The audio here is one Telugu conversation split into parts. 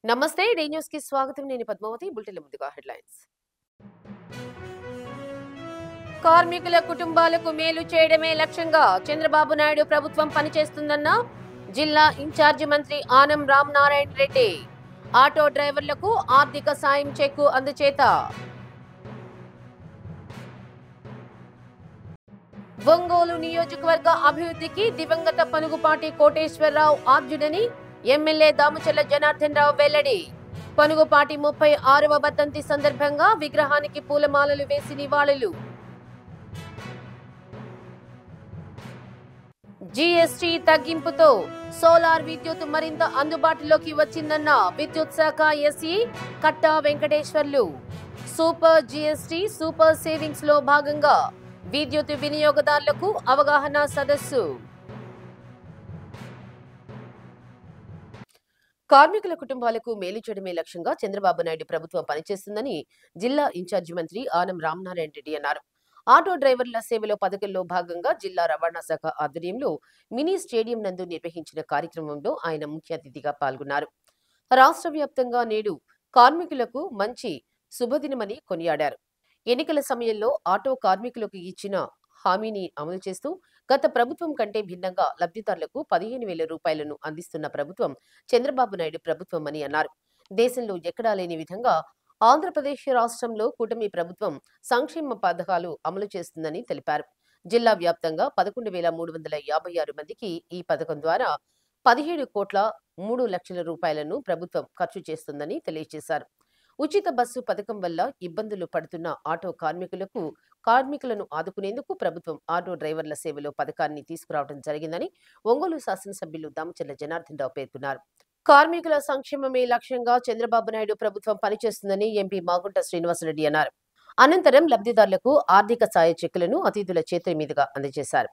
నమస్తే డే న్యూస్ కి స్వాగతం. నేను పద్మావతి. బులెటిన్ ముందుగా హెడ్లైన్స్. కార్మికుల కుటుంబాలకు మేలు చేయడమే లక్ష్యంగా చంద్రబాబు నాయుడు ప్రభుత్వం పనిచేస్తుందన్న జిల్లా ఇన్ఛార్జి మంత్రి ఆనం రామనారాయణ రెడ్డి. ఆటో డ్రైవర్లకు ఆర్థిక సాయం చెక్కు అందచేత. ఒంగోలు నియోజకవర్గ అభివృద్ధికి దివంగత పనుగుపాటి కోటేశ్వరరావు ఆద్యుడని ఎమ్మెల్యే దామచర్ల జనార్దన్ రావు వెల్లడి. పనుగుపాటి 36వ వర్ధంతి సందర్భంగా విగ్రహానికి పూలమాలలు వేసి నివాళులు. జీఎస్టీ తగ్గింపుతో సోలార్ విద్యుత్ మరింత అందుబాటులోకి వచ్చిందన్న విద్యుత్ శాఖ SE Katta Venkateswarlu. Super GST super savings లో భాగంగా విద్యుత్ వినియోగదారులకు అవగాహన సదస్సు. కార్మికుల కుటుంబాలకు మేలు చేయడమే లక్ష్యంగా చంద్రబాబు నాయుడు ప్రభుత్వం పనిచేస్తుందని జిల్లా ఇన్ఛార్జి మంత్రి ఆనం రామనారాయణ రెడ్డి అన్నారు. ఆటో డ్రైవర్ల సేవలో పథకంలో భాగంగా జిల్లా రవాణా శాఖ ఆధ్వర్యంలో మినీ స్టేడియం నందు నిర్వహించిన కార్యక్రమంలో ఆయన ముఖ్య అతిథిగా పాల్గొన్నారు. రాష్ట్ర వ్యాప్తంగా నేడు కార్మికులకు మంచి శుభదినమని కొనియాడారు. ఎన్నికల సమయంలో ఆటో కార్మికులకు ఇచ్చిన హామీని అమలు చేస్తూ గత ప్రభుత్వం కంటే భిన్నంగా లబ్ధిదారులకు 15,000 రూపాయలను అందిస్తున్న ప్రభుత్వం చంద్రబాబు నాయుడు ప్రభుత్వం అని అన్నారు. దేశంలో ఎక్కడా లేని విధంగా ఆంధ్రప్రదేశ్ రాష్ట్రంలో కూటమి ప్రభుత్వం సంక్షేమ పథకాలు అమలు చేస్తుందని తెలిపారు. జిల్లా వ్యాప్తంగా 11,356 మందికి ఈ పథకం ద్వారా 17,03,00,000 రూపాయలను ప్రభుత్వం ఖర్చు చేస్తుందని తెలియజేశారు. ఉచిత బస్సు పథకం వల్ల ఇబ్బందులు పడుతున్న ఆటో కార్మికులను ఆదుకునేందుకు ప్రభుత్వం ఆటో డ్రైవర్ల సేవలో పథకాన్ని తీసుకురావడం జరిగిందని ఒంగోలు శాసనసభ్యులు దామచర్ల జనార్దన్ రావు పేర్కొన్నారు. కార్మికుల సంక్షేమమే లక్ష్యంగా చంద్రబాబు నాయుడు ప్రభుత్వం పనిచేస్తుందని ఎంపీ మాగుంట శ్రీనివాసరెడ్డి అన్నారు. అనంతరం లబ్ధిదారులకు ఆర్థిక సాయ చెక్కులను అతిథుల చేతుల మీదుగా అందజేశారు.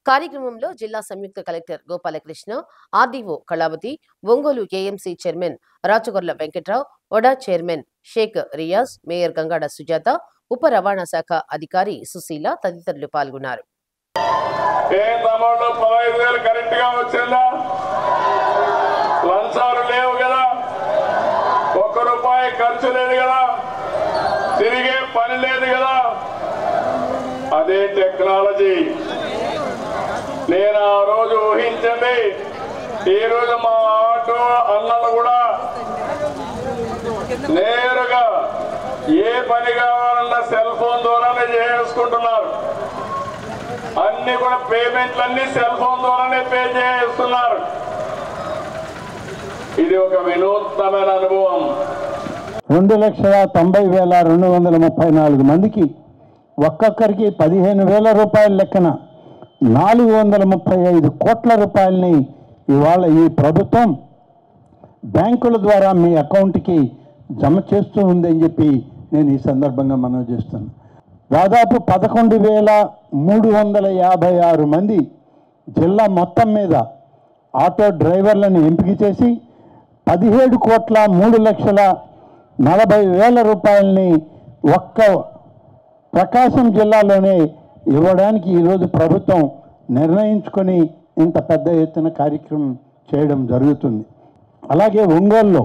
కార్యక్రమంలో జిల్లా సంయుక్త collector Gopalakrishna, RDO Kalavathi, Ongole AMC chairman Rachagorla Venkatrao, ఒడా చైర్మన్ షేక్ రియాజ్, మేయర్ గంగాడ సుజాత, ఉప రవాణా శాఖ అధికారి సుశీల తదితరులు పాల్గొన్నారు. అదే టెక్నాలజీ నేను ఆ రోజు ఊహించండి. ఈ రోజు మా ఆటో అన్నలు కూడా నేరుగా ఏ పని కావాలన్నా సెల్ ఫోన్ ద్వారానే చేసుకుంటున్నారు. అన్ని కూడా పేమెంట్లన్నీ సెల్ ఫోన్ ద్వారానే పే చేస్తున్నారు. ఇది ఒక వినూత్నమైన అనుభవం. 2,90,234 మందికి ఒక్కొక్కరికి 15,000 రూపాయల లెక్కన 435 కోట్ల రూపాయలని ఇవాళ ఈ ప్రభుత్వం బ్యాంకుల ద్వారా మీ అకౌంట్కి జమ చేస్తూ ఉందని చెప్పి నేను ఈ సందర్భంగా మనవి చేస్తున్నాను. దాదాపు 11,356 మంది జిల్లా మొత్తం మీద ఆటో డ్రైవర్లను ఎంపిక చేసి 17,03,40,000 రూపాయలని ఒక్క ప్రకాశం జిల్లాలోనే ఇవ్వడానికి ఈరోజు ప్రభుత్వం నిర్ణయించుకొని ఇంత పెద్ద ఎత్తున కార్యక్రమం చేయడం జరుగుతుంది. అలాగే ఒంగోలులో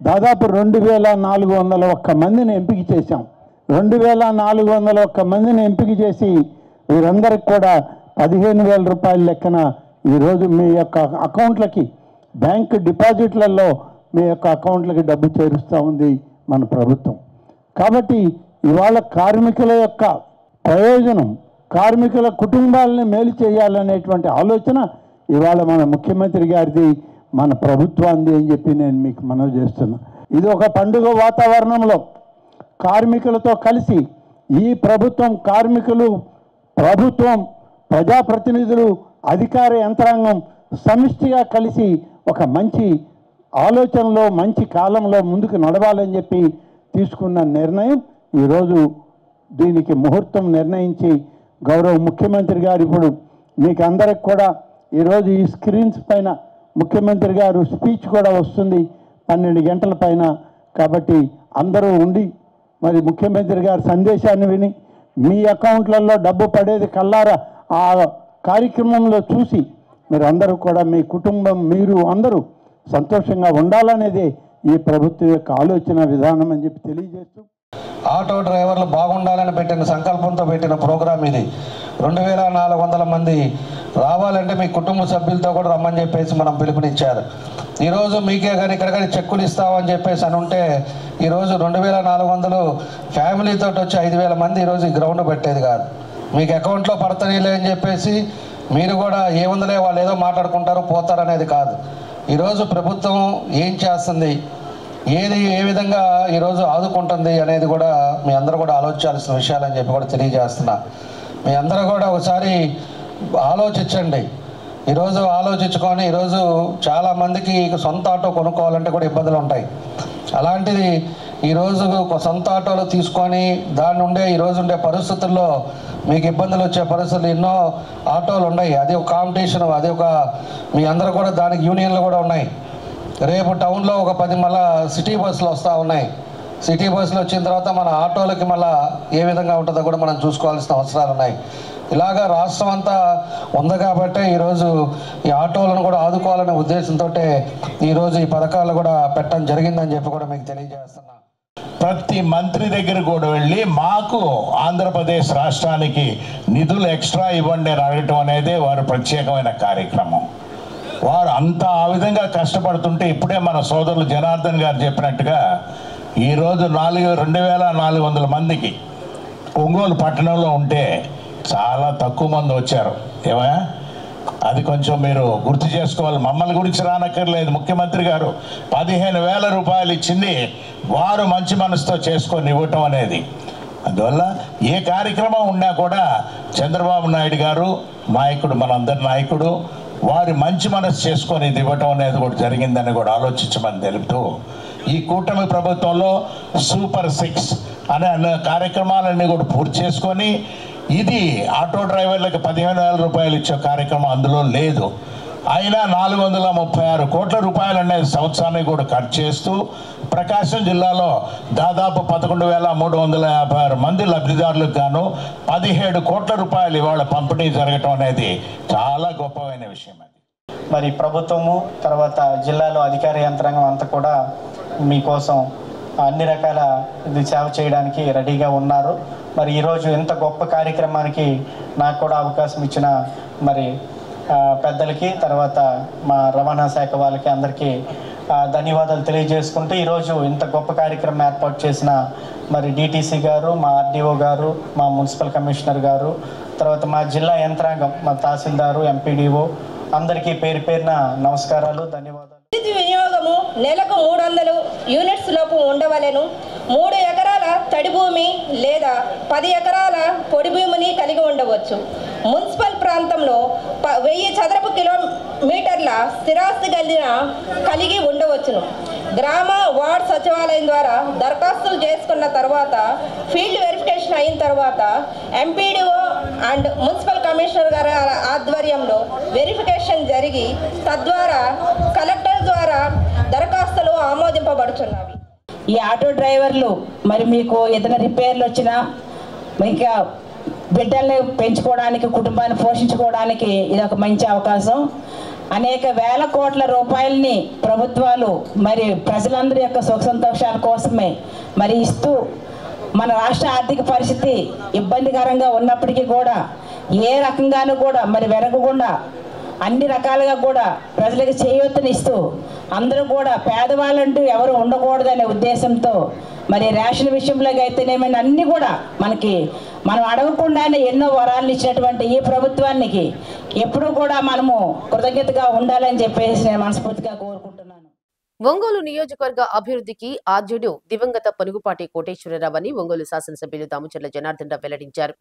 దాదాపు 2,401 మందిని ఎంపిక చేశాం. 2,401 మందిని ఎంపిక చేసి వీరందరికి కూడా 15,000 రూపాయల లెక్కన ఈరోజు మీ యొక్క అకౌంట్లకి బ్యాంకు డిపాజిట్లలో మీ యొక్క అకౌంట్లకి డబ్బు చేరుస్తూ ఉంది మన ప్రభుత్వం. కాబట్టి ఇవాళ కార్మికుల యొక్క ప్రయోజనం, కార్మికుల కుటుంబాలని మేలు చేయాలనేటువంటి ఆలోచన ఇవాళ మన ముఖ్యమంత్రి గారిది, మన ప్రభుత్వాన్ని అని చెప్పి నేను మీకు మనవి చేస్తున్నా. ఇది ఒక పండుగ వాతావరణంలో కార్మికులతో కలిసి ఈ ప్రభుత్వం, కార్మికులు, ప్రభుత్వం, ప్రజాప్రతినిధులు, అధికార యంత్రాంగం సమిష్టిగా కలిసి ఒక మంచి ఆలోచనలో, మంచి కాలంలో ముందుకు నడవాలని చెప్పి తీసుకున్న నిర్ణయం ఈరోజు దీనికి ముహూర్తం నిర్ణయించి గౌరవ ముఖ్యమంత్రి గారు ఇప్పుడు మీకు అందరికి కూడా ఈరోజు ఈ స్క్రీన్స్ పైన ముఖ్యమంత్రి గారు స్పీచ్ కూడా వస్తుంది 12 గంటల పైన. కాబట్టి అందరూ ఉండి మరి ముఖ్యమంత్రి గారి సందేశాన్ని విని మీ అకౌంట్లలో డబ్బు పడేది కల్లారా ఆ కార్యక్రమంలో చూసి మీరందరూ కూడా మీ కుటుంబం, మీరు అందరూ సంతోషంగా ఉండాలనేది ఈ ప్రభుత్వం యొక్క ఆలోచన విధానం అని చెప్పి తెలియజేస్తూ, ఆటో డ్రైవర్లు బాగుండాలని పెట్టిన సంకల్పంతో పెట్టిన ప్రోగ్రాం ఇది. 2400 మంది రావాలంటే మీ కుటుంబ సభ్యులతో కూడా రమ్మని చెప్పేసి మనం పిలుపునిచ్చారు. ఈరోజు మీకే కానీ ఇక్కడ కానీ చెక్కులు ఇస్తామని చెప్పేసి అని ఉంటే ఈరోజు 2400 ఫ్యామిలీతో వచ్చి 5000 మంది ఈరోజు ఈ గ్రౌండ్ పెట్టేది కాదు. మీకు అకౌంట్లో పడతనీలే అని చెప్పేసి మీరు కూడా ఏముందలే వాళ్ళు ఏదో మాట్లాడుకుంటారు పోతారనేది కాదు. ఈరోజు ప్రభుత్వం ఏం చేస్తుంది, ఏ విధంగా ఈరోజు ఆదుకుంటుంది అనేది కూడా మీ అందరూ కూడా ఆలోచించాల్సిన విషయాలని చెప్పి కూడా తెలియజేస్తున్నా. మీ అందరూ కూడా ఒకసారి ఆలోచించండి. ఈరోజు ఆలోచించుకొని ఈరోజు చాలామందికి సొంత ఆటో కొనుక్కోవాలంటే కూడా ఇబ్బందులు ఉంటాయి. అలాంటిది ఈరోజు సొంత ఆటోలు తీసుకొని దాని నుండే ఈరోజు ఉండే పరిస్థితుల్లో మీకు ఇబ్బందులు వచ్చే పరిస్థితులు ఎన్నో ఆటోలు ఉన్నాయి. అది ఒక కాంపిటీషన్, అది ఒక మీ అందరూ కూడా దానికి యూనియన్లు కూడా ఉన్నాయి. రేపు టౌన్లో ఒక 10 మళ్ళీ సిటీ బస్సులు వస్తూ ఉన్నాయి. సిటీ బస్సులు వచ్చిన తర్వాత మన ఆటోలకి మళ్ళీ ఏ విధంగా ఉంటుందో కూడా మనం చూసుకోవాల్సిన అవసరాలు ఉన్నాయి. ఇలాగా రాష్ట్రం అంతా ఉంది కాబట్టి ఈరోజు ఈ ఆటోలను కూడా ఆదుకోవాలనే ఉద్దేశంతో ఈరోజు ఈ పథకాలు కూడా పెట్టడం జరిగిందని చెప్పి కూడా మీకు తెలియజేస్తున్నా. ప్రతి మంత్రి దగ్గర కూడా వెళ్ళి మాకు ఆంధ్రప్రదేశ్ రాష్ట్రానికి నిధులు ఎక్స్ట్రా ఇవ్వండి అని అడగటం అనేది వారి ప్రత్యేకమైన కార్యక్రమం. వారు అంతా ఆ విధంగా కష్టపడుతుంటే ఇప్పుడే మన సోదరులు జనార్దన్ గారు చెప్పినట్టుగా ఈరోజు 2400 మందికి ఒంగోలు పట్టణంలో ఉంటే చాలా తక్కువ మంది వచ్చారు. ఏమయ్యా, అది కొంచెం మీరు గుర్తు చేసుకోవాలి. మమ్మల్ని గురించి రానక్కర్లేదు. ముఖ్యమంత్రి గారు 15,000 రూపాయలు ఇచ్చింది వారు మంచి మనసుతో చేసుకొని ఇవ్వటం అనేది. అందువల్ల ఏ కార్యక్రమం ఉన్నా కూడా చంద్రబాబు నాయుడు గారు నాయకుడు, మనందరి నాయకుడు, వారి మంచి మనసు చేసుకొని ఇది ఇవ్వటం అనేది కూడా జరిగిందని కూడా ఆలోచించమని తెలుపుతూ, ఈ కూటమి ప్రభుత్వంలో సూపర్ 6 అనే కార్యక్రమాలన్నీ కూడా పూర్తి చేసుకొని ఇది ఆటో డ్రైవర్లకు 15,000 రూపాయలు ఇచ్చే కార్యక్రమం అందులో లేదు. అయినా 436 కోట్ల రూపాయలు అనేది సంవత్సరానికి కూడా ఖర్చు చేస్తూ ప్రకాశం జిల్లాలో దాదాపు 11,356 మంది లబ్ధిదారులకు గాను 17 కోట్ల రూపాయలు ఇవాళ పంపిణీ జరగటం అనేది చాలా గొప్పమైన విషయం. అది మరి ప్రభుత్వము తర్వాత జిల్లాలో అధికార యంత్రాంగం అంతా కూడా మీకోసం అన్ని రకాల సేవ చేయడానికి రెడీగా ఉన్నారు. మరి ఈరోజు ఇంత గొప్ప కార్యక్రమానికి నాకు కూడా అవకాశం ఇచ్చిన మరి పెద్దలకి, తర్వాత మా రవాణా శాఖ వాళ్ళకి అందరికీ ధన్యవాదాలు తెలియజేసుకుంటూ ఈరోజు ఇంత గొప్ప కార్యక్రమం ఏర్పాటు చేసిన మరి డిటిసి గారు, మా ఆర్డీఓ గారు, మా మున్సిపల్ కమిషనర్ గారు, తర్వాత మా జిల్లా యంత్రాంగం, మా తహసీల్దారు, ఎంపీడీఓ అందరికీ పేరు పేరున నమస్కారాలు, ధన్యవాదాలు. విద్యుత్ వినియోగము నెలకు 300 యూనిట్స్ లోపు ఉండవలెను. 3 ఎకరాల తడి భూమి లేదా 10 ఎకరాల పొడి భూమిని కలిగి ఉండవచ్చు. మున్సిపల్ ప్రాంతంలో 1000 చదరపు కిలోమీటర్ల స్థిరాస్తి కలిగి ఉండవచ్చును. గ్రామ వార్డ్ సచివాలయం ద్వారా దరఖాస్తులు చేసుకున్న తర్వాత ఫీల్డ్ వెరిఫికేషన్ అయిన తర్వాత ఎంపీడీఓ అండ్ మున్సిపల్ కమిషనర్ గారి ఆధ్వర్యంలో వెరిఫికేషన్ జరిగి తద్వారా కలెక్టర్ ద్వారా దరఖాస్తులు ఆమోదింపబడుతున్నవి. ఈ ఆటో డ్రైవర్లు మరి మీకు ఏదైనా రిపేర్లు వచ్చినా, ఇంకా బిడ్డల్ని పెంచుకోవడానికి, కుటుంబాన్ని పోషించుకోవడానికి ఇది ఒక మంచి అవకాశం. అనేక వేల కోట్ల రూపాయలని ప్రభుత్వాలు మరి ప్రజలందరి యొక్క సుఖ సంతోషాల కోసమే మరి ఇస్తూ, మన రాష్ట్ర ఆర్థిక పరిస్థితి ఇబ్బందికరంగా ఉన్నప్పటికీ కూడా ఏ రకంగానూ కూడా మరి వెనకకుండా అన్ని రకాలుగా కూడా ప్రజలకు చేయూతనిస్తూ అందరూ కూడా పేదవాళ్ళంటూ ఎవరు ఉండకూడదనే ఉద్దేశంతో మరి రేషన్ విషయంలోకి అయితేనేమైనా అన్నీ కూడా మనం అడగకుండానే ఎన్నో వరాలను ఇచ్చినటువంటి ఈ ప్రభుత్వానికి ఎప్పుడూ కూడా మనము కృతజ్ఞతగా ఉండాలని చెప్పేసి నేను మనస్ఫూర్తిగా కోరుకుంటున్నాను. ఒంగోలు నియోజకవర్గ అభివృద్ధికి ఆద్యుడు దివంగత పొనుగుపాటి కోటేశ్వరరావు అని ఒంగోలు శాసనసభ్యులు దామచర్ల జనార్దన్ రావు వెల్లడించారు.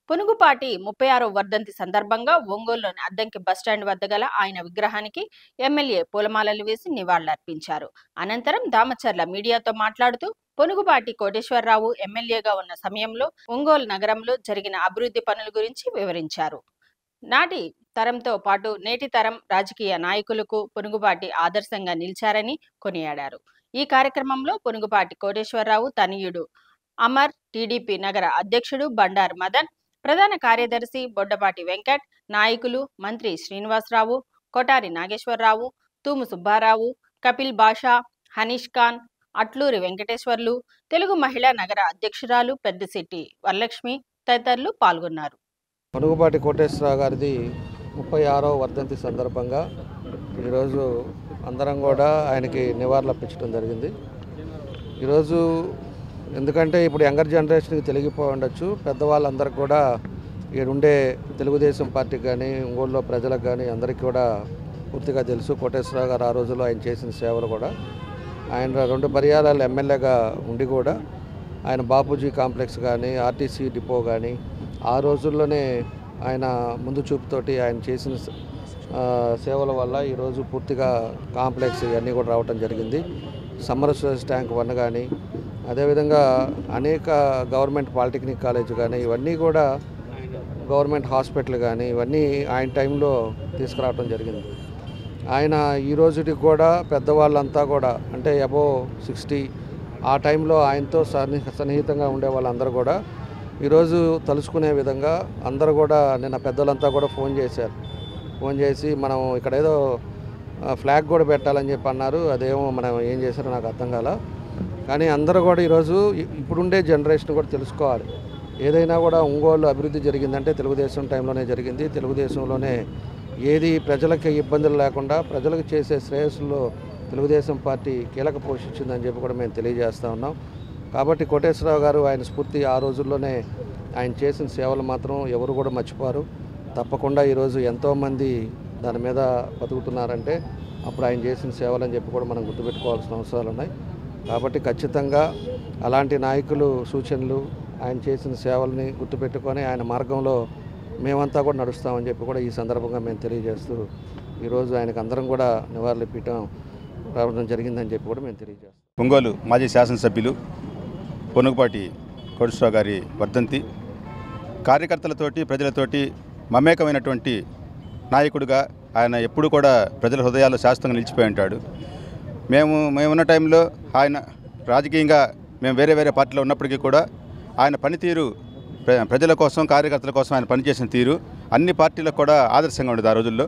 పొనుగుపాటి 36వ వర్ధంతి సందర్భంగా ఒంగోలులోని అద్దంకి బస్టాండ్ వద్ద గల ఆయన విగ్రహానికి ఎమ్మెల్యే పూలమాలలు వేసి నివాళులర్పించారు. అనంతరం దామచర్ల మీడియాతో మాట్లాడుతూ పొనుగుపాటి కోటేశ్వరరావు ఎమ్మెల్యేగా ఉన్న సమయంలో ఒంగోలు నగరంలో జరిగిన అభివృద్ధి పనుల గురించి వివరించారు. నాటి తరంతో పాటు నేటి తరం రాజకీయ నాయకులకు పొనుగుపాటి ఆదర్శంగా నిలిచారని కొనియాడారు. ఈ కార్యక్రమంలో పొనుగుపాటి కోటేశ్వరరావు తనయుడు అమర్, టీడీపీ నగర అధ్యక్షుడు బండారు మదన్, ప్రధాన కార్యదర్శి బొడ్డపాటి వెంకట్, నాయకులు మంత్రి శ్రీనివాసరావు, కొటారి నాగేశ్వరరావు, తూము సుబ్బారావు, కపిల్ బాషా, హనీష్ ఖాన్, అట్లూరి వెంకటేశ్వర్లు, తెలుగు మహిళా నగర అధ్యక్షురాలు పెద్దిశెట్టి వరలక్ష్మి తదితరులు పాల్గొన్నారు. పనుగుపాటి కోటేశ్వరరావు గారిది 36వ వర్ధంతి సందర్భంగా ఈరోజు అందరం కూడా ఆయనకి నివాళులు అర్పించడం జరిగింది. ఈరోజు ఎందుకంటే ఇప్పుడు యంగర్ జనరేషన్కి తెలిగిపోయి ఉండొచ్చు, పెద్దవాళ్ళందరికీ కూడా ఉండే తెలుగుదేశం పార్టీకి కానీ ఒంగోలులో ప్రజలకు కానీ అందరికీ కూడా పూర్తిగా తెలుసు. కోటేశ్వరరావు గారు ఆ రోజుల్లో ఆయన చేసిన సేవలు కూడా, ఆయన 2 పర్యాయాలు ఎమ్మెల్యేగా ఉండి కూడా ఆయన బాపూజీ కాంప్లెక్స్ కానీ ఆర్టీసీ డిపో కానీ ఆ రోజుల్లోనే ఆయన ముందు చూపుతోటి ఆయన చేసిన సేవల వల్ల ఈరోజు పూర్తిగా కాంప్లెక్స్ ఇవన్నీ కూడా రావటం జరిగింది. సమ్మర్ స్టోరేజ్ ట్యాంక్ 1 కానీ అదేవిధంగా అనేక గవర్నమెంట్ పాలిటెక్నిక్ కాలేజ్ కానీ ఇవన్నీ కూడా గవర్నమెంట్ హాస్పిటల్ కానీ ఇవన్నీ ఆయన టైంలో తీసుకురావటం జరిగింది. ఆయన ఈ రోజుకి కూడా పెద్దవాళ్ళంతా కూడా అంటే అబోవ్ 60 ఆ టైంలో ఆయనతో సన్నిహితంగా ఉండే వాళ్ళందరూ కూడా ఈరోజు తలుచుకునే విధంగా అందరూ కూడా నిన్న పెద్దలంతా కూడా ఫోన్ చేసి మనం ఇక్కడ ఏదో ఫ్లాగ్ కూడా పెట్టాలని చెప్పి అన్నారు. అదేమో మనం ఏం చేశారో నాకు అర్థం కాల. కానీ అందరూ కూడా ఈరోజు ఇప్పుడుండే జనరేషన్ కూడా తెలుసుకోవాలి. ఏదైనా కూడా ఒంగోలు అభివృద్ధి జరిగిందంటే తెలుగుదేశం టైంలోనే జరిగింది. తెలుగుదేశంలోనే ఏది ప్రజలకి ఇబ్బందులు లేకుండా ప్రజలకు చేసే శ్రేయస్సులో తెలుగుదేశం పార్టీ కీలక పోషించిందని చెప్పి కూడా మేము తెలియజేస్తూ ఉన్నాం. కాబట్టి కోటేశ్వరరావు గారు ఆయన స్ఫూర్తి ఆ రోజుల్లోనే ఆయన చేసిన సేవలు మాత్రం ఎవరు కూడా మర్చిపోరు. తప్పకుండా ఈరోజు ఎంతోమంది దాని మీద బతుకుతున్నారంటే అప్పుడు ఆయన చేసిన సేవలు అని చెప్పి కూడా మనం గుర్తుపెట్టుకోవాల్సిన అవసరాలు ఉన్నాయి. కాబట్టి ఖచ్చితంగా అలాంటి నాయకులు సూచనలు ఆయన చేసిన సేవల్ని గుర్తుపెట్టుకొని ఆయన మార్గంలో మేమంతా కూడా నడుస్తామని చెప్పి కూడా ఈ సందర్భంగా మేము తెలియజేస్తూ ఈరోజు ఆయనకు అందరం కూడా నివాళులు పీఠం రావడం జరిగిందని చెప్పి కూడా మేము తెలియజేస్తాం. ఒంగోలు మాజీ శాసనసభ్యులు పొనుగుపాటి కోటేశ్వరరావు గారి వర్ధంతి. కార్యకర్తలతోటి ప్రజలతోటి మమేకమైనటువంటి నాయకుడిగా ఆయన ఎప్పుడు కూడా ప్రజల హృదయాల్లో శాశ్వతంగా నిలిచిపోయి ఉంటాడు. మేమున్న టైంలో ఆయన రాజకీయంగా మేము వేరే పార్టీలో ఉన్నప్పటికీ కూడా ఆయన పనితీరు ప్రజల కోసం కార్యకర్తల కోసం ఆయన పనిచేసిన తీరు అన్ని పార్టీలకు కూడా ఆదర్శంగా ఉండేది. ఆ రోజుల్లో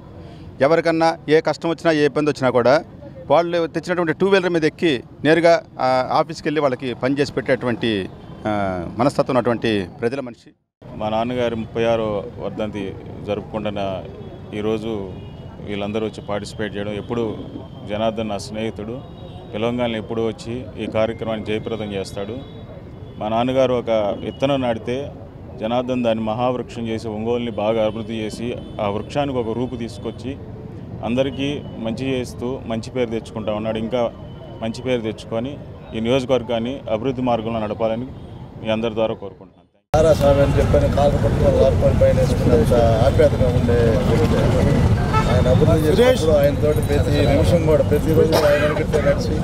ఎవరికన్నా ఏ కష్టం వచ్చినా ఏ ఇబ్బంది వచ్చినా కూడా వాళ్ళు తెచ్చినటువంటి 2 వీలర్ మీద ఎక్కి నేరుగా ఆఫీస్కి వెళ్ళి వాళ్ళకి పనిచేసి పెట్టేటువంటి మనస్తత్వం ఉన్నటువంటి ప్రజల మనిషి. మా నాన్నగారి 36వ వర్ధంతి జరుపుకుంటున్న ఈరోజు వీళ్ళందరూ వచ్చి పార్టిసిపేట్ చేయడం, ఎప్పుడు జనార్దన్ నా స్నేహితుడు, తెలంగాణలో ఎప్పుడు వచ్చి ఈ కార్యక్రమాన్ని జయప్రదం చేస్తాడు. మా నాన్నగారు ఒక విత్తనం నాటితే జనార్దన్ దాన్ని మహావృక్షం చేసి ఒంగోలుని బాగా అభివృద్ధి చేసి ఆ వృక్షానికి ఒక రూపు తీసుకొచ్చి అందరికీ మంచి చేస్తూ మంచి పేరు తెచ్చుకుంటా ఉన్నాడు. ఇంకా మంచి పేరు తెచ్చుకొని ఈ నియోజకవర్గాన్ని అభివృద్ధి మార్గంలో నడపాలని మీ అందరి ద్వారా కోరుకుంటున్నాను. స్వామి అని చెప్పని కాలు పట్టుకొని వారిపై పైన వేసుకున్నంత ఆప్యాతగా ఉండే వ్యక్తి. ఆయన అభివృద్ధి చేసినప్పుడు ఆయనతో ప్రతి నిమిషం కూడా ప్రతిరోజు ఆయన నడిచి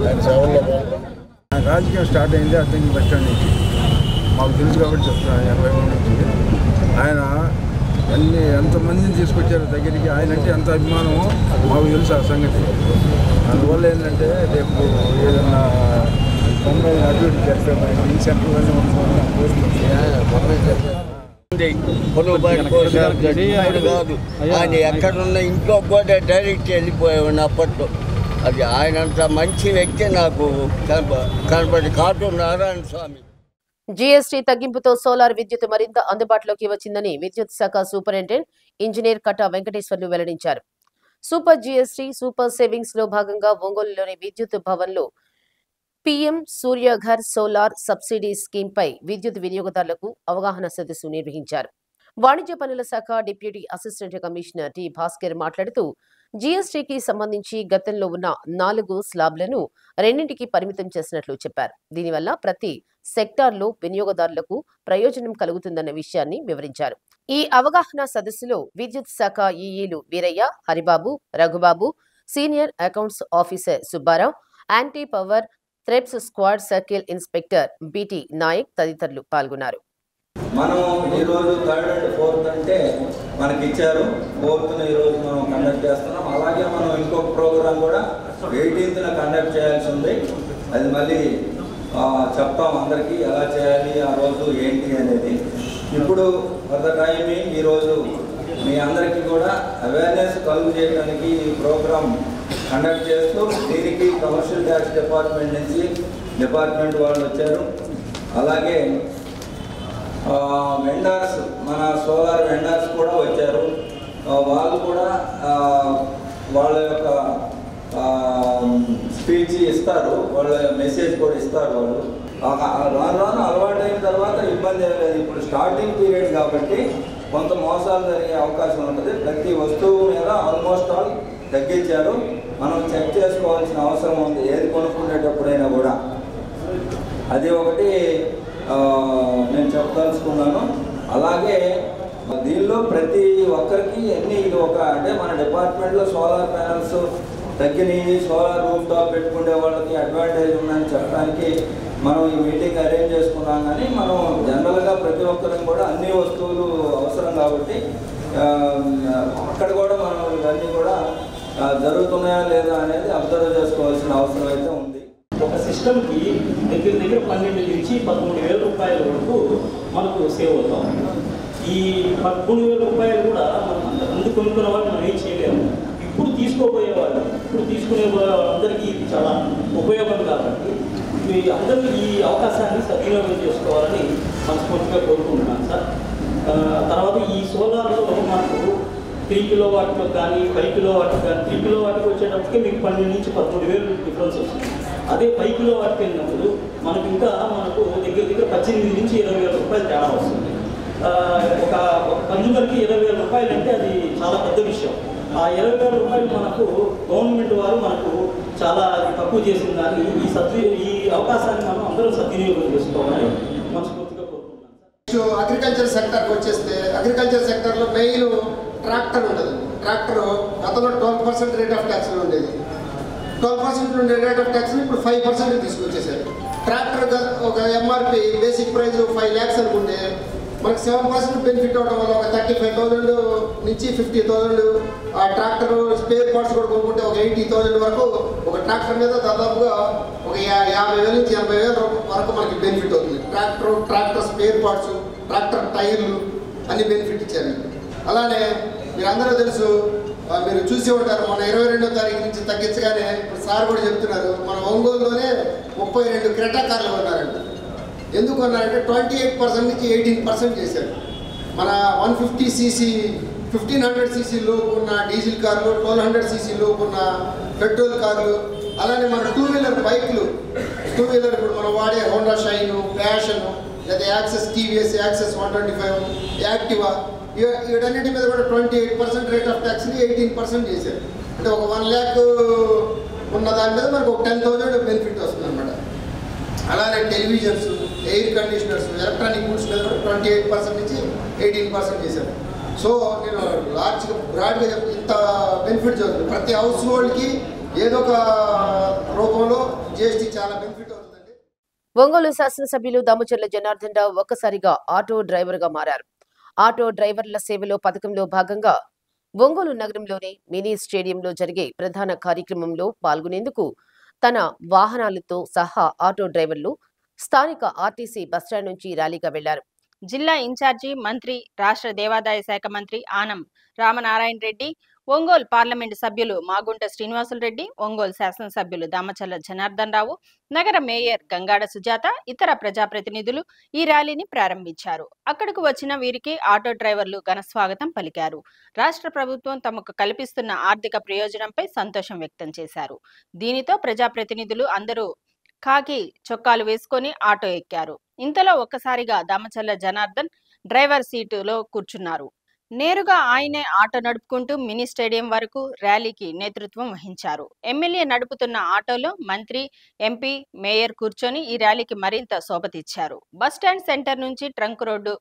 ఆయన సేవల్లో పాల్గొని రాజకీయం స్టార్ట్ అయింది అర్థం బస్ స్టాండ్ నుంచి. మాకు తెలుసు కాబట్టి చెప్తున్నాను. 80 నుంచి ఆయన ఎంతమందిని తీసుకొచ్చారు దగ్గరికి, ఆయన అంటే ఎంత అభిమానమో మాకు తెలుసు ఆ సంగతి. అందువల్ల ఏంటంటే రేపు ఏదన్నా అభివృద్ధి చేస్తాం ఈ సెంటర్లోనే కాదు ఆయన ఎక్కడున్న ఇంట్లో కూడా డైరెక్ట్ వెళ్ళిపోయాడు అప్పట్లో. అది ఆయనంత మంచి వ్యక్తి నాకు కనబడి కాటు నారాయణ స్వామి. జీఎస్టీ తగ్గింపుతో సోలార్ విద్యుత్ మరింత అందుబాటులోకి వచ్చిందని విద్యుత్ శాఖ సూపరింటెండెంట్ ఇంజనీర్ కటా వెంకటేశ్వర్లు వెల్లడించారు. సూపర్ జీఎస్టీ సూపర్ సేవింగ్స్ లో భాగంగా ఒంగోలులోని విద్యుత్ భవన్ లో PM Suryaghar solar subsidy scheme పై విద్యుత్ వినియోగదారులకు అవగాహన సదస్సు నిర్వహించారు. వాణిజ్య పనుల శాఖ deputy assistant commissioner T Bhaskar మాట్లాడుతూ జీఎస్టీకి సంబంధించి గతంలో ఉన్న 4 స్లాబ్లను 2కి పరిమితం చేసినట్లు చెప్పారు. దీనివల్ల ప్రతి సెక్టార్లో వినియోగదారులకు ప్రయోజనం కలుగుతుందన్న విషయాన్ని వివరించారు. ఈ అవగాహన సదస్సులో విద్యుత్ శాఖ ఈఈలు Veeraiah, Haribabu, Raghubabu, senior accounts officer Subbarao, anti power thefts squad circle inspector BT Naik తదితరులు పాల్గొన్నారు. మనం ఈరోజు 3rd and 4th అంటే మనకి ఇచ్చారు. 4th ఈరోజు మనం కండక్ట్ చేస్తున్నాం. అలాగే మనం ఇంకొక ప్రోగ్రాం కూడా 18th కండక్ట్ చేయాల్సి ఉంది. అది మళ్ళీ చెప్తాం అందరికీ ఎలా చేయాలి, ఆ రోజు ఏంటి అనేది. ఇప్పుడు ఫర్ ద టైం ఈరోజు మీ అందరికీ కూడా అవేర్నెస్ కలుగు చేయడానికి ఈ ప్రోగ్రాం కండక్ట్ చేస్తూ దీనికి కమర్షియల్ ట్యాక్స్ డిపార్ట్మెంట్ నుంచి డిపార్ట్మెంట్ వాళ్ళు వచ్చారు. అలాగే వెండర్స్, మన సోలార్ వెండర్స్ కూడా వచ్చారు. వాళ్ళు కూడా వాళ్ళ యొక్క స్పీచ్ ఇస్తారు, వాళ్ళ మెసేజ్ కూడా ఇస్తారు. వాళ్ళు రాను అలవాటు అయిన తర్వాత ఇబ్బంది ఏం లేదు. ఇప్పుడు స్టార్టింగ్ పీరియడ్ కాబట్టి కొంత మోసాలు జరిగే అవకాశం ఉంటుంది. ప్రతి వస్తువు మీద ఆల్మోస్ట్ ఆల్ తగ్గించారు. మనం చెక్ చేసుకోవాల్సిన అవసరం ఉంది ఏది కొనుక్కునేటప్పుడైనా కూడా. అది ఒకటి నేను చెప్పదలుచుకున్నాను. అలాగే దీనిలో ప్రతి ఒక్కరికి ఇది ఒక అంటే మన డిపార్ట్మెంట్లో సోలార్ ప్యానల్స్ తగ్గినాయి, సోలార్ రూఫ్ టాప్ పెట్టుకునే వాళ్ళకి అడ్వాంటేజ్ ఉందని చెప్పడానికి మనం ఈ మీటింగ్ అరేంజ్ చేసుకున్నాం. కానీ మనం జనరల్గా ప్రతి ఒక్కరికి కూడా అన్ని వస్తువులు అవసరం కాబట్టి అక్కడ కూడా మనం ఇవన్నీ కూడా జరుగుతున్నాయా లేదా అనేది అబ్జర్వ్ చేసుకోవాల్సిన అవసరం అయితే ఉంది. ఒక సిస్టమ్కి దగ్గర 12 నుంచి 13,000 రూపాయల వరకు మనకు సేవ్ అవుతాం. ఈ 13,000 రూపాయలు కూడా మనం అంతకుముందు కొనుక్కున్న వాళ్ళు మనం ఏం చేయలేము. ఇప్పుడు తీసుకోబోయేవాళ్ళు, ఇప్పుడు తీసుకునే వాళ్ళందరికీ ఇది చాలా ఉపయోగం కాబట్టి అందరూ ఈ అవకాశాన్ని సద్వినియోగం చేసుకోవాలని మనస్ఫూర్తిగా కోరుకుంటున్నాను సార్. తర్వాత ఈ సోలార్లో మనకు 3 కిలోవాట్లకు కానీ 5 కిలోవాట్లకు కానీ 3 కిలోవాట్కి వచ్చేటప్పటికే మీకు 12 నుంచి 13,000 డిఫరెన్స్ వస్తుంది. అదే 5 కిలోవాట్కి వెళ్ళినప్పుడు మనకు దగ్గర 18 నుంచి 20,000 రూపాయలు తేడా వస్తుంది. ఒక కన్జ్యూమర్కి 20,000 రూపాయలు అంటే అది చాలా పెద్ద విషయం. ఆ 20,000 రూపాయలు మనకు గవర్నమెంట్ వారు మనకు చాలా తక్కువ చేసిన దాన్ని ఈ అవకాశాన్ని మనం అందరూ సద్వినియోగం చేసుకోవాలని మనస్ఫూర్తిగా కోరుకుంటున్నాం. అగ్రికల్చర్ సెక్టర్కి వచ్చేస్తే అగ్రికల్చర్ సెక్టర్లో మెయిన్ ట్రాక్టర్ ఉండదు. ట్రాక్టర్ గతంలో 12% రేట్ ఆఫ్ ట్యాక్స్ ఉండేది. 12% ఉండే రేట్ ఆఫ్ ట్యాక్స్ని ఇప్పుడు 5% తీసుకొచ్చేసారు. ట్రాక్టర్ ఒక ఎంఆర్పి బేసిక్ ప్రైస్ 5 lakhs అనుకుంటే మనకు 7% బెనిఫిట్ అవడం వల్ల ఒక 35,000 నుంచి 50,000 ఆ ట్రాక్టర్ స్పేర్ పార్ట్స్ కూడా కొనుక్కుంటే ఒక 80,000 వరకు ఒక ట్రాక్టర్ మీద దాదాపుగా ఒక 50,000 నుంచి 80,000 వరకు మనకి బెనిఫిట్ అవుతుంది. ట్రాక్టర్ స్పేర్ పార్ట్స్, ట్రాక్టర్ టైర్లు అన్ని బెనిఫిట్ ఇచ్చారు. అలానే మీరు అందరూ తెలుసు, మీరు చూసి ఉంటారు, మన 22వ తారీఖు నుంచి తగ్గించగానే ఇప్పుడు సార్ కూడా చెప్తున్నారు, మన ఒంగోలులోనే 32 క్రెటా కార్లు ఉన్నారండి. ఎందుకు అన్నారంటే 28% నుంచి 18% చేశారు. మన 150cc 1500cc లోపు ఉన్న డీజిల్ కార్లు, 1200cc లోపు ఉన్న పెట్రోల్ కార్లు, అలానే మన 2-వీలర్ బైక్లు, 2-వీలర్ ఇప్పుడు మనం వాడే హోండా షైన్, ప్యాషన్, లేదా యాక్సెస్, టీవీఎస్ యాక్సెస్ 125, యాక్టివా, వీటన్నిటి మీద కూడా 28% రేట్ ఆఫ్ ట్యాక్స్ని 18% చేశారు. అంటే ఒక 1 lakh ఉన్న దాని మీద మనకు ఒక 10,000 బెనిఫిట్ వస్తుంది అనమాట. అలానే televisions, air conditioners, electronic goods మీద కూడా 28% నుంచి 18% చేశారు. సో నేను బ్రాడ్గా చెప్తే ఇంత బెనిఫిట్ జరుగుతుంది. ప్రతి హౌస్ హోల్డ్కి ఏదో ఒక రూపంలో జిఎస్టీ చాలా బెనిఫిట్ అవుతుందండి. ఒంగోలు శాసనసభ్యులు దామచర్ల జనార్దన్ రావు ఒక్కసారిగా ఆటో డ్రైవర్గా మారారు. ఆటో డ్రైవర్ల సేవలో పథకంలో భాగంగా ఒంగోలు నగరంలోని మినీ స్టేడియంలో జరిగే ప్రధాన కార్యక్రమంలో పాల్గొనేందుకు తన వాహనాలతో సహా ఆటో డ్రైవర్లు స్థానిక ఆర్టీసీ బస్టాండ్ నుంచి ర్యాలీగా వెళ్లారు. జిల్లా ఇన్ఛార్జి మంత్రి, రాష్ట్ర దేవాదాయ శాఖ మంత్రి ఆనం రామనారాయణ రెడ్డి, ఒంగోలు పార్లమెంటు సభ్యులు మాగుంట శ్రీనివాసులరెడ్డి, ఒంగోలు శాసనసభ్యులు దామచర్ల జనార్దన్ రావు, నగర మేయర్ గంగాడ సుజాత, ఇతర ప్రజాప్రతినిధులు ఈ ర్యాలీని ప్రారంభించారు. అక్కడకు వచ్చిన వీరికి ఆటో డ్రైవర్లు ఘన స్వాగతం పలికారు. రాష్ట్ర ప్రభుత్వం తమకు కల్పిస్తున్న ఆర్థిక ప్రయోజనంపై సంతోషం వ్యక్తం చేశారు. దీనితో ప్రజాప్రతినిధులు అందరూ కాకి చొక్కాలు వేసుకొని ఆటో ఎక్కారు. ఇంతలో ఒక్కసారిగా దామచర్ల జనార్దన్ డ్రైవర్ సీటులో కూర్చున్నారు. నేరుగా ఆయనే ఆటో నడుపుకుంటూ మినీ స్టేడియం వరకు ర్యాలీకి నేతృత్వం వహించారు. ఎమ్మెల్యే నడుపుతున్న ఆటోలో మంత్రి, ఎంపీ, మేయర్ కూర్చొని ఈ ర్యాలీకి మరింత శోభతిచ్చారు. బస్టాండ్ సెంటర్ నుంచి ట్రంక్ రోడ్డు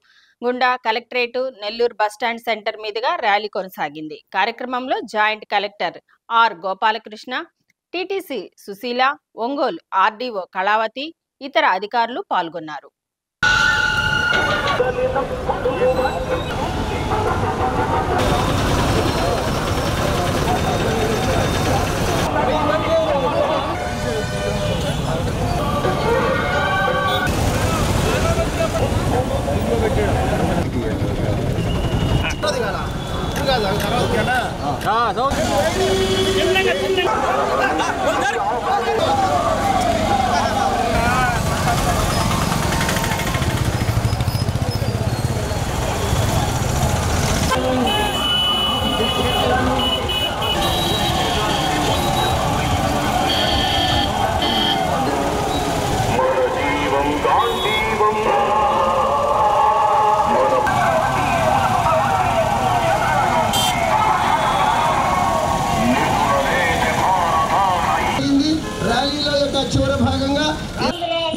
గుండా కలెక్టరేటు, నెల్లూరు బస్టాండ్ సెంటర్ మీదుగా ర్యాలీ కొనసాగింది. కార్యక్రమంలో joint collector R Gopalakrishna, TTC Sushila, Ongole RDO Kalavathi, ఇతర అధికారులు పాల్గొన్నారు. ఓకేనా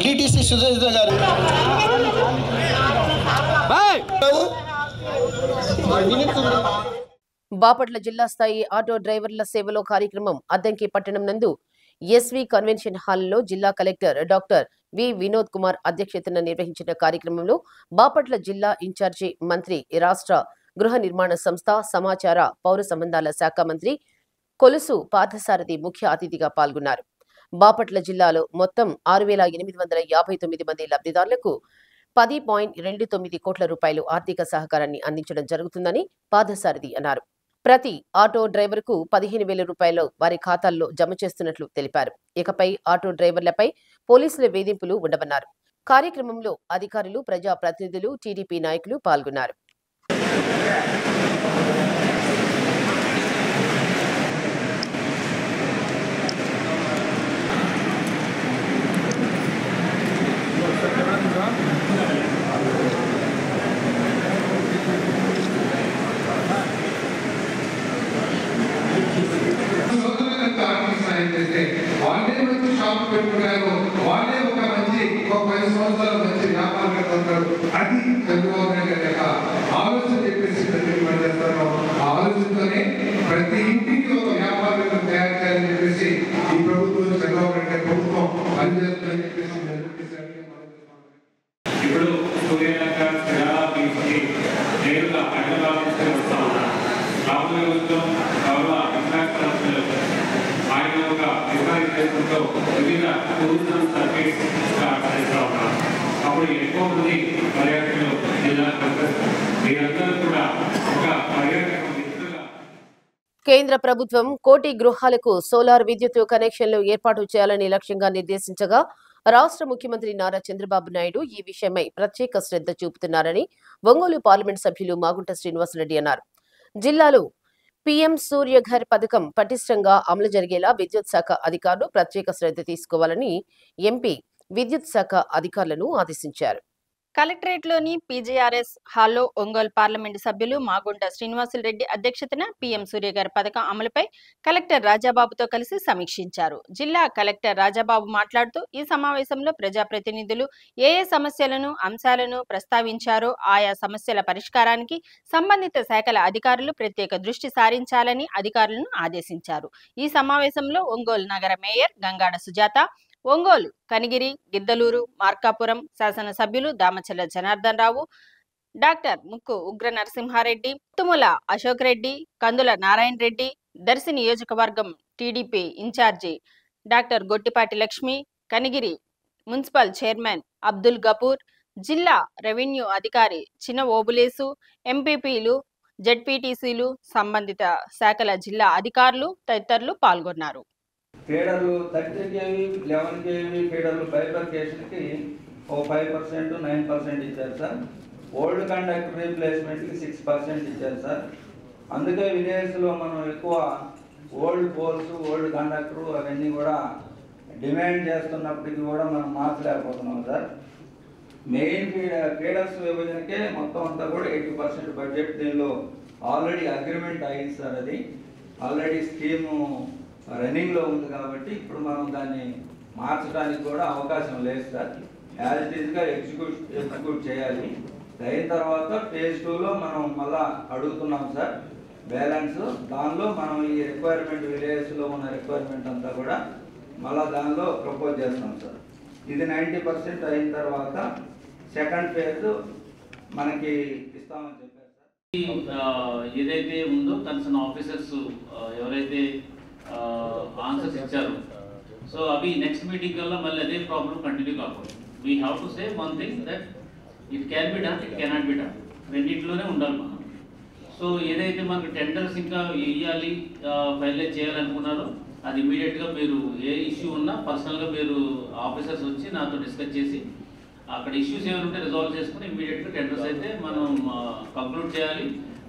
డిటిసి సుజాత గారు. బాపట్ల జిల్లా స్థాయి ఆటో డ్రైవర్ల సేవలో కార్యక్రమం అద్దంకి పట్టణం నందు ఎస్వి కన్వెన్షన్ హాల్లో జిల్లా collector doctor V Vinod Kumar అధ్యక్షతన నిర్వహించిన కార్యక్రమంలో బాపట్ల జిల్లా ఇన్ఛార్జి మంత్రి, రాష్ట్ర గృహ నిర్మాణ సంస్థ, సమాచార పౌర సంబంధాల శాఖ మంత్రి కొలుసు పార్థసారథి ముఖ్య అతిథిగా పాల్గొన్నారు. బాపట్ల జిల్లాలో మొత్తం 6,859 మంది లబ్ధిదారులకు 10.29 కోట్ల రూపాయలు ఆర్థిక సహకారాన్ని అందించడం జరుగుతుందని పార్థసారథి అన్నారు. ప్రతి ఆటో డ్రైవర్కు 15,000 రూపాయలు వారి ఖాతాల్లో జమ చేస్తున్నట్లు తెలిపారు. ఇకపై ఆటో డ్రైవర్లపై పోలీసుల వేధింపులు ఉండవన్నారు. కార్యక్రమంలో అధికారులు, ప్రజా ప్రతినిధులు, టీడీపీ నాయకులు పాల్గొన్నారు. వాళ్ళే మంచి షాప్ పెట్టుకున్నారు, వాళ్ళే ఒక 10 సంవత్సరాలు మంచి వ్యాపారంగా ఉంటారు. అది చంద్రబాబు నాయుడు గారి యొక్క ఆలోచన చెప్పేసి చేస్తాను. ఆ ఆలోచనతోనే ప్రతి ఇంటికి ఒక వ్యాపారం తయారు చేయాలని చెప్పేసి ఈ ప్రభుత్వం, చంద్రబాబు నాయుడు గారి ప్రభుత్వం పనిచేస్తుందని చెప్పేసి ఇప్పుడు సూర్యలంక నేరుగా హైదరాబాద్ నుంచి వస్తా ఉన్నారు. రాబోయే రోజుల్లో గౌరవ ఇంటర్నేషనల్ ఆయన ఒక నిర్వహించడంతో వివిధ టూరిజం సర్వీస్ స్టార్ట్ చేస్తూ ఉన్నారు. అప్పుడు ఎక్కువ మంది పర్యాటకులు జిల్లాకు మీరందరూ కూడా ఒక పర్యాటక మిత్రులుగా. కేంద్ర ప్రభుత్వం కోటి గృహాలకు సోలార్ విద్యుత్ కనెక్షన్లు ఏర్పాటు చేయాలని లక్ష్యంగా నిర్దేశించగా రాష్ట్ర ముఖ్యమంత్రి నారా చంద్రబాబు నాయుడు ఈ విషయమై ప్రత్యేక శ్రద్ధ చూపుతున్నారని ఒంగోలు పార్లమెంట్ సభ్యులు మాగుంట శ్రీనివాసరెడ్డి అన్నారు. జిల్లాలో పీఎం సూర్యఘర్ పథకం పటిష్టంగా అమలు జరిగేలా విద్యుత్ శాఖ అధికారులు ప్రత్యేక శ్రద్ధ తీసుకోవాలని ఎంపీ విద్యుత్ శాఖ అధికారులను ఆదేశించారు. కలెక్టరేట్లోని పీజీఆర్ఎస్ హాల్లో ఒంగోలు పార్లమెంటు సభ్యులు మాగుంట శ్రీనివాసులరెడ్డి అధ్యక్షతన పీఎం సూర్యఘర్ పథకం అమలుపై కలెక్టర్ రాజాబాబుతో కలిసి సమీక్షించారు. జిల్లా కలెక్టర్ రాజాబాబు మాట్లాడుతూ ఈ సమావేశంలో ప్రజాప్రతినిధులు ఏ సమస్యలను, అంశాలను ప్రస్తావించారో ఆయా సమస్యల పరిష్కారానికి సంబంధిత శాఖల అధికారులు ప్రత్యేక దృష్టి సారించాలని అధికారులను ఆదేశించారు. ఈ సమావేశంలో ఒంగోలు నగర మేయర్ గంగాడ సుజాత, ఒంగోలు, కనిగిరి, గిద్దలూరు, మార్కాపురం శాసనసభ్యులు దామచల్ల జనార్దన్ రావు, డాక్టర్ ముక్కు ఉగ్ర నరసింహారెడ్డి, తుముల అశోక్ రెడ్డి, కందుల నారాయణ రెడ్డి, దర్శి నియోజకవర్గం TDP in charge doctor Gottipati Lakshmi, Kanigiri municipal chairman Abdul Gafoor, జిల్లా రెవెన్యూ అధికారి చిన ఓబులేసు, ఎంపీపీలు, జెడ్పీటీసీలు, సంబంధిత శాఖల జిల్లా అధికారులు తదితరులు పాల్గొన్నారు. ఫీడర్లు 30 kV 11 kV ఫీడర్లు బైఫర్కేషన్కి ఓ 5%, 9% ఇచ్చారు సార్. ఓల్డ్ కండక్టర్ రీప్లేస్మెంట్కి 6% ఇచ్చారు సార్. అందుకే విలేజ్లో మనం ఎక్కువ ఓల్డ్ పోల్స్, ఓల్డ్ కండక్టర్ అవన్నీ కూడా డిమాండ్ చేస్తున్నప్పటికీ కూడా మనం మార్చలేకపోతున్నాం సార్. మెయిన్ ఫీడర్స్ విభజనకే మొత్తం అంతా కూడా 80% బడ్జెట్ దీనిలో ఆల్రెడీ అగ్రిమెంట్ అయింది సార్. అది ఆల్రెడీ స్కీము రన్నింగ్లో ఉంది కాబట్టి ఇప్పుడు మనం దాన్ని మార్చడానికి కూడా అవకాశం లేదు సార్. యాజ్ ఇట్ ఈస్గా ఎగ్జిక్యూట్ చేయాలి. అయిన తర్వాత ఫేజ్ 2లో మనం మళ్ళా అడుగుతున్నాం సార్ బ్యాలెన్స్. దానిలో మనం ఈ రిక్వైర్మెంట్ విలేజ్లో ఉన్న రిక్వైర్మెంట్ అంతా కూడా మళ్ళా దానిలో ప్రపోజ్ చేస్తాం సార్. ఇది 90% అయిన తర్వాత సెకండ్ ఫేజ్ మనకి ఇస్తామని చెప్పారు సార్. ఏదైతే ఉందో కన్సర్న్ ఆఫీసర్స్ ఎవరైతే ఆన్సర్స్ ఇచ్చారు, సో అవి నెక్స్ట్ మీటింగ్ కల్లా మళ్ళీ అదే ప్రాబ్లం కంటిన్యూ కాకూడదు. We have to say one thing that it can be done, it cannot be done, రెండింటిలోనే ఉండాలి మనం. సో ఏదైతే మనకు టెండర్స్ ఇంకా ఇవ్వాలి, ఫైనలైజ్ చేయాలనుకున్నారో అది ఇమీడియట్గా మీరు ఏ ఇష్యూ ఉన్నా పర్సనల్గా మీరు ఆఫీసర్స్ వచ్చి నాతో డిస్కస్ చేసి అక్కడ ఇష్యూస్ ఏమైనా ఉంటే రిజాల్వ్ చేసుకుని ఇమీడియట్గా టెండర్స్ అయితే మనం కంక్లూడ్ చేయాలి.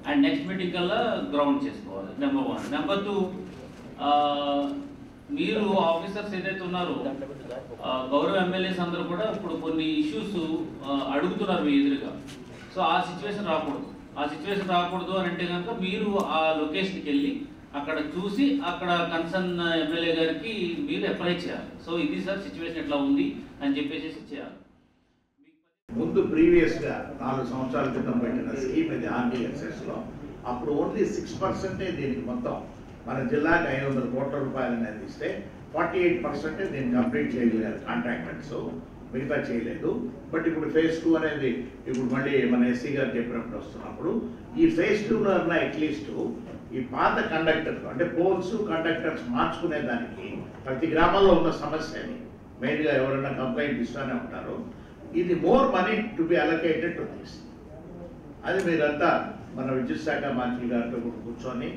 అండ్ నెక్స్ట్ మీటింగ్ కల్లా గ్రౌండ్ చేసుకోవాలి. నెంబర్ 1. నెంబర్ 2, మీరు ఆఫీసర్స్ ఏదైతే ఉన్నారో గౌరవ ఎమ్మెల్యేస్ అందరూ కూడా ఇప్పుడు కొన్ని ఇష్యూస్ అడుగుతున్నారు మీ ఎదురుగా. సో ఆ సిచ్యువేషన్ రాకూడదు. ఆ సిచ్యువేషన్ రాకూడదు అని అంటే కనుక మీరు ఆ లొకేషన్కి వెళ్ళి అక్కడ చూసి అక్కడ కన్సర్న్ ఎమ్మెల్యే గారికి మీరు అప్లై చేయాలి. సో ఇది సార్ సిచ్యువేషన్ ఎట్లా ఉంది అని చెప్పేసి చేయాలి. ముందు ప్రీవియస్గా 4 సంవత్సరాల క్రితం పెట్టిన స్కీమ్ ఇది RDSSలో. అప్పుడు ఓన్లీ 6% దీనికి మొత్తం మన జిల్లాకి 500 కోట్ల రూపాయలు అనేది ఇస్తే 48% దీన్ని కంప్లీట్ చేయగలిగారు కాంట్రాక్టర్స్, మిగతా చేయలేదు. బట్ ఇప్పుడు phase 2 అనేది ఇప్పుడు మళ్ళీ మన ఎస్సీ గారు చెప్పినప్పుడు వస్తున్నప్పుడు ఈ phase 2లో అన్న అట్లీస్ట్ ఈ పాత కండక్టర్స్ అంటే పోల్స్ కండక్టర్స్ మార్చుకునే దానికి ప్రతి గ్రామంలో ఉన్న సమస్యని మెయిన్గా ఎవరైనా కంప్లైంట్ ఇస్తూనే ఉంటారు. ఇది more money to be allocated to this. అది మీరంతా మన విద్యుత్ శాఖ మంత్రి గారితో కూడా కూర్చొని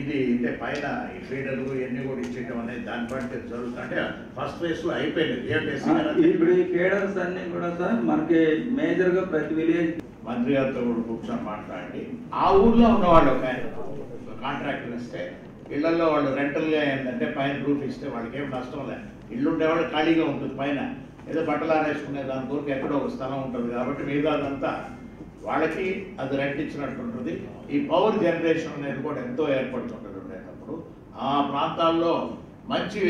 ఇది అంటే పైన ఈ ఫీడర్లు ఇవన్నీ కూడా ఇచ్చేయడం అనేది దాని బట్టి జరుగుతుంటే ఫస్ట్ ఫేజ్లో అయిపోయింది. ఇప్పుడు ఈ ఫీడర్స్ అన్ని కూడా సార్ మనకి మేజర్గా ప్రతి విలేజ్ మంత్రి గారితో కూడా కూర్చొని మాట్లాడి ఆ ఊర్లో ఉన్న వాళ్ళు ఒక కాంట్రాక్టర్ ఇస్తే ఇళ్లలో వాళ్ళు రెంటల్గా ఏంటంటే పైన రూఫ్ ఇస్తే వాళ్ళకి ఏం నష్టం లేదు. ఇల్లు ఉండేవాళ్ళు ఖాళీగా ఉంటుంది, పైన ఏదో బట్టలు ఆరేసుకునే దాని వరకు ఎక్కడో ఒక స్థలం ఉంటుంది కాబట్టి మిగతాదంతా వాళ్ళకి అది రెంట్ ఇచ్చినట్టు ఉంటుంది. ఈ పవర్ జనరేషన్ అనేది కూడా ఎంతో ఏర్పడుతుంటుంది ఉండేటప్పుడు ఆ ప్రాంతాల్లో మంచి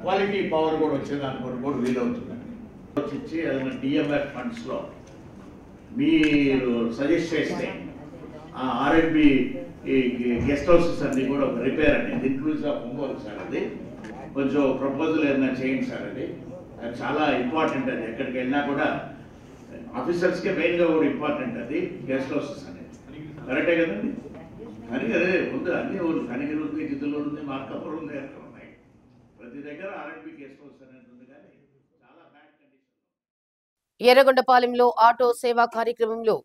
క్వాలిటీ పవర్ కూడా వచ్చేదాని కొరకు కూడా వీలవుతుందండి. ఇచ్చి ఏదైనా DMF ఫండ్స్లో మీరు సజెస్ట్ చేస్తే ఆ R&B ఈ గెస్ట్ హౌసెస్ అన్ని కూడా రిపేర్ అండి ఇంక్లూజివ్ ఆఫ్ ఒంగోలు సార్. అది కొంచెం ప్రపోజల్ ఏదైనా చేయండి సార్. అది చాలా ఇంపార్టెంట్. అది ఎక్కడికి వెళ్ళినా కూడా ఆఫీసర్స్కే మెయిన్గా కూడా ఇంపార్టెంట్ అది గెస్ట్ హౌసెస్ అనేది. కరెక్టే కదండి? కానీ అదే ఉంది అన్ని ఊళ్ళు కనిగిరి ఉంది, జిద్దులూరు ఉంది, మార్కాపురం ఉంది, అక్కడ ఉన్నాయి. ప్రతి దగ్గర R&B గెస్ట్ హౌస్ అనేది ఉంది. కానీ చాలా బ్యాడ్ కండిషన్. ఎర్రగొండపాలెంలో ఆటో సేవా కార్యక్రమంలో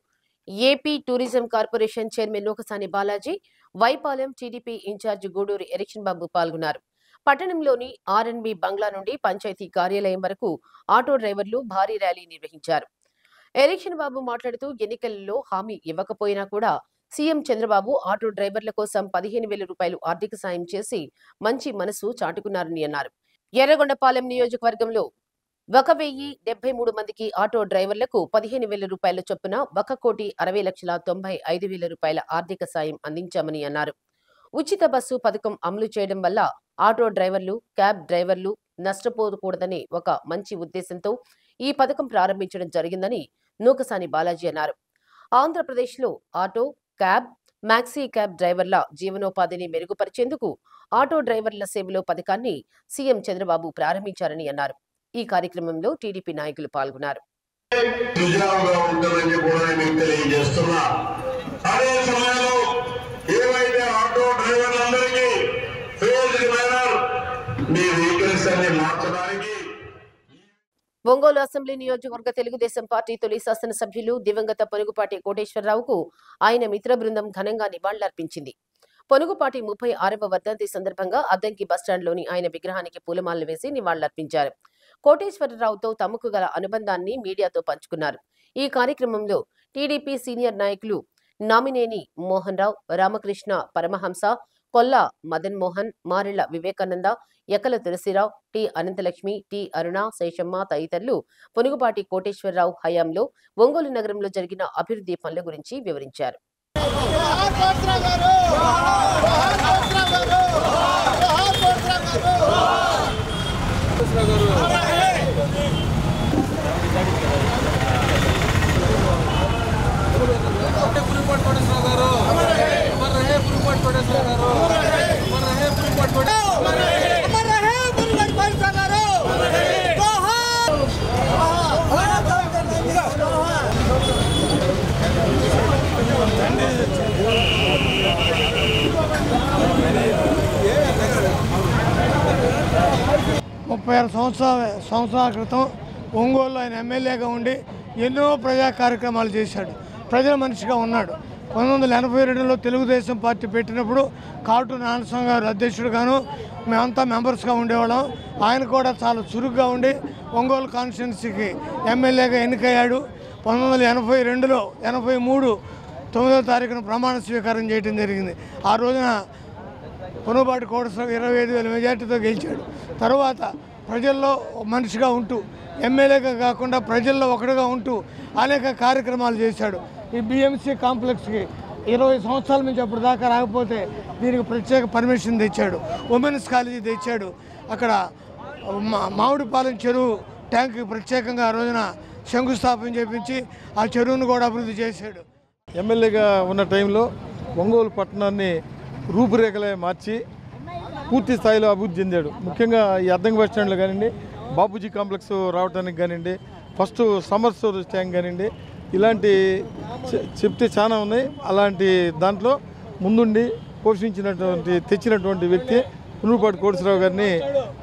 AP tourism corporation chairman Nukasani Balaji, Y Palem TDP incharge Guduri Erickson Babu పాల్గొన్నారు. పట్టణంలోని R&B బంగ్లా నుండి పంచాయతీ కార్యాలయం వరకు ఆటో డ్రైవర్లు భారీ ర్యాలీ నిర్వహించారు. ఎరిక్షన్ బాబు మాట్లాడుతూ ఎన్నికలలో హామీ ఇవ్వకపోయినా కూడా సీఎం చంద్రబాబు ఆటో డ్రైవర్ల కోసం 15,000 రూపాయలు ఆర్థిక సాయం చేసి మంచి మనసు చాటుకున్నారని అన్నారు. ఎర్రగొండపాలెం నియోజకవర్గంలో 1,073 మందికి ఆటో డ్రైవర్లకు 15,000 రూపాయల చొప్పున 1,60,95,000 రూపాయల ఆర్థిక సాయం అందించామని అన్నారు. ఉచిత బస్సు పథకం అమలు చేయడం వల్ల ఆటో డ్రైవర్లు, క్యాబ్ డ్రైవర్లు నష్టపోకూడదనే ఒక మంచి ఉద్దేశంతో ఈ పథకం ప్రారంభించడం జరిగిందని నూకసాని బాలాజీ అన్నారు. ఆంధ్రప్రదేశ్లో ఆటో, క్యాబ్, మ్యాక్సీ క్యాబ్ డ్రైవర్ల జీవనోపాధిని మెరుగుపరిచేందుకు ఆటో డ్రైవర్ల సేవలో పథకాన్ని సీఎం చంద్రబాబు ప్రారంభించారని అన్నారు. ఈ కార్యక్రమంలో టీడీపీ నాయకులు పాల్గొన్నారు. ఒంగోలు అసెంబ్లీ నియోజకవర్గ తెలుగుదేశం పార్టీ తొలి శాసనసభ్యులు దివంగత పొనుగుపాటి కోటేశ్వరరావుకు ఆయన మిత్ర బృందం ఘనంగా నివాళులర్పించింది. పొనుగుపాటి 36వ వర్ధంతి సందర్భంగా అద్దంకి బస్టాండ్లోని ఆయన విగ్రహానికి పూలమాలలు వేసి నివాళులర్పించారు. కోటేశ్వరరావుతో తమకు గల అనుబంధాన్ని మీడియాతో పంచుకున్నారు. ఈ కార్యక్రమంలో టీడీపీ సీనియర్ నాయకులు నామినేని మోహన్ రావు, రామకృష్ణ పరమహంస, కొల్లా మదన్ మోహన్, మారెళ్ల వివేకానంద, ఎకల తులసిరావు, టి అనంతలక్ష్మి, టి అరుణ, శేషమ్మ తదితరులు పొనుగుపాటి కోటేశ్వరరావు హయాంలో ఒంగోలు నగరంలో జరిగిన అభివృద్ధి పనుల గురించి వివరించారు. సంవత్సరాల క్రితం ఒంగోలులో ఆయన ఎమ్మెల్యేగా ఉండి ఎన్నో ప్రజా కార్యక్రమాలు చేశాడు. ప్రజల మనిషిగా ఉన్నాడు. 1982లో తెలుగుదేశం పార్టీ పెట్టినప్పుడు కాటు నారాయణస్వామి గారు అధ్యక్షుడుగాను మేమంతా మెంబర్స్గా ఉండేవాళ్ళం. ఆయన కూడా చాలా చురుగ్గా ఉండి ఒంగోలు కాన్స్టిట్యున్సీకి ఎమ్మెల్యేగా ఎన్నికయ్యాడు. 1982లో 83 9వ తారీఖున ప్రమాణ స్వీకారం చేయడం జరిగింది. ఆ రోజున పొనుగుపాటి కోటేశ్వరరావు 25,000 మెజార్టీతో గెలిచాడు. తర్వాత ప్రజల్లో మనిషిగా ఉంటూ ఎమ్మెల్యేగా కాకుండా ప్రజల్లో ఒకటిగా ఉంటూ అనేక కార్యక్రమాలు చేశాడు. ఈ BMC కాంప్లెక్స్కి 20 సంవత్సరాల నుంచి అప్పుడు దాకా రాకపోతే దీనికి ప్రత్యేక పర్మిషన్ తెచ్చాడు. ఉమెన్స్ కాలేజీ తెచ్చాడు. అక్కడ మామిడిపాలెం చెరువు ట్యాంక్కి ప్రత్యేకంగా ఆ రోజున శంకుస్థాపన చేపించి ఆ చెరువును కూడా అభివృద్ధి చేశాడు. ఎమ్మెల్యేగా ఉన్న టైంలో ఒంగోలు పట్టణాన్ని రూపురేఖలే మార్చి పూర్తి స్థాయిలో అభివృద్ధి చెందాడు. ముఖ్యంగా ఈ అద్దంకి బస్ స్టాండ్లో కానివ్వండి, బాపూజీ కాంప్లెక్స్ రావడానికి కానివ్వండి, ఫస్ట్ సమ్మర్ స్టోరేజ్ ట్యాంక్ కానివ్వండి, ఇలాంటి చెప్తే చాలా ఉన్నాయి. అలాంటి దాంట్లో ముందుండి పోషించినటువంటి తెచ్చినటువంటి వ్యక్తి పునుగుపాటి కోటేశ్వరరావు గారిని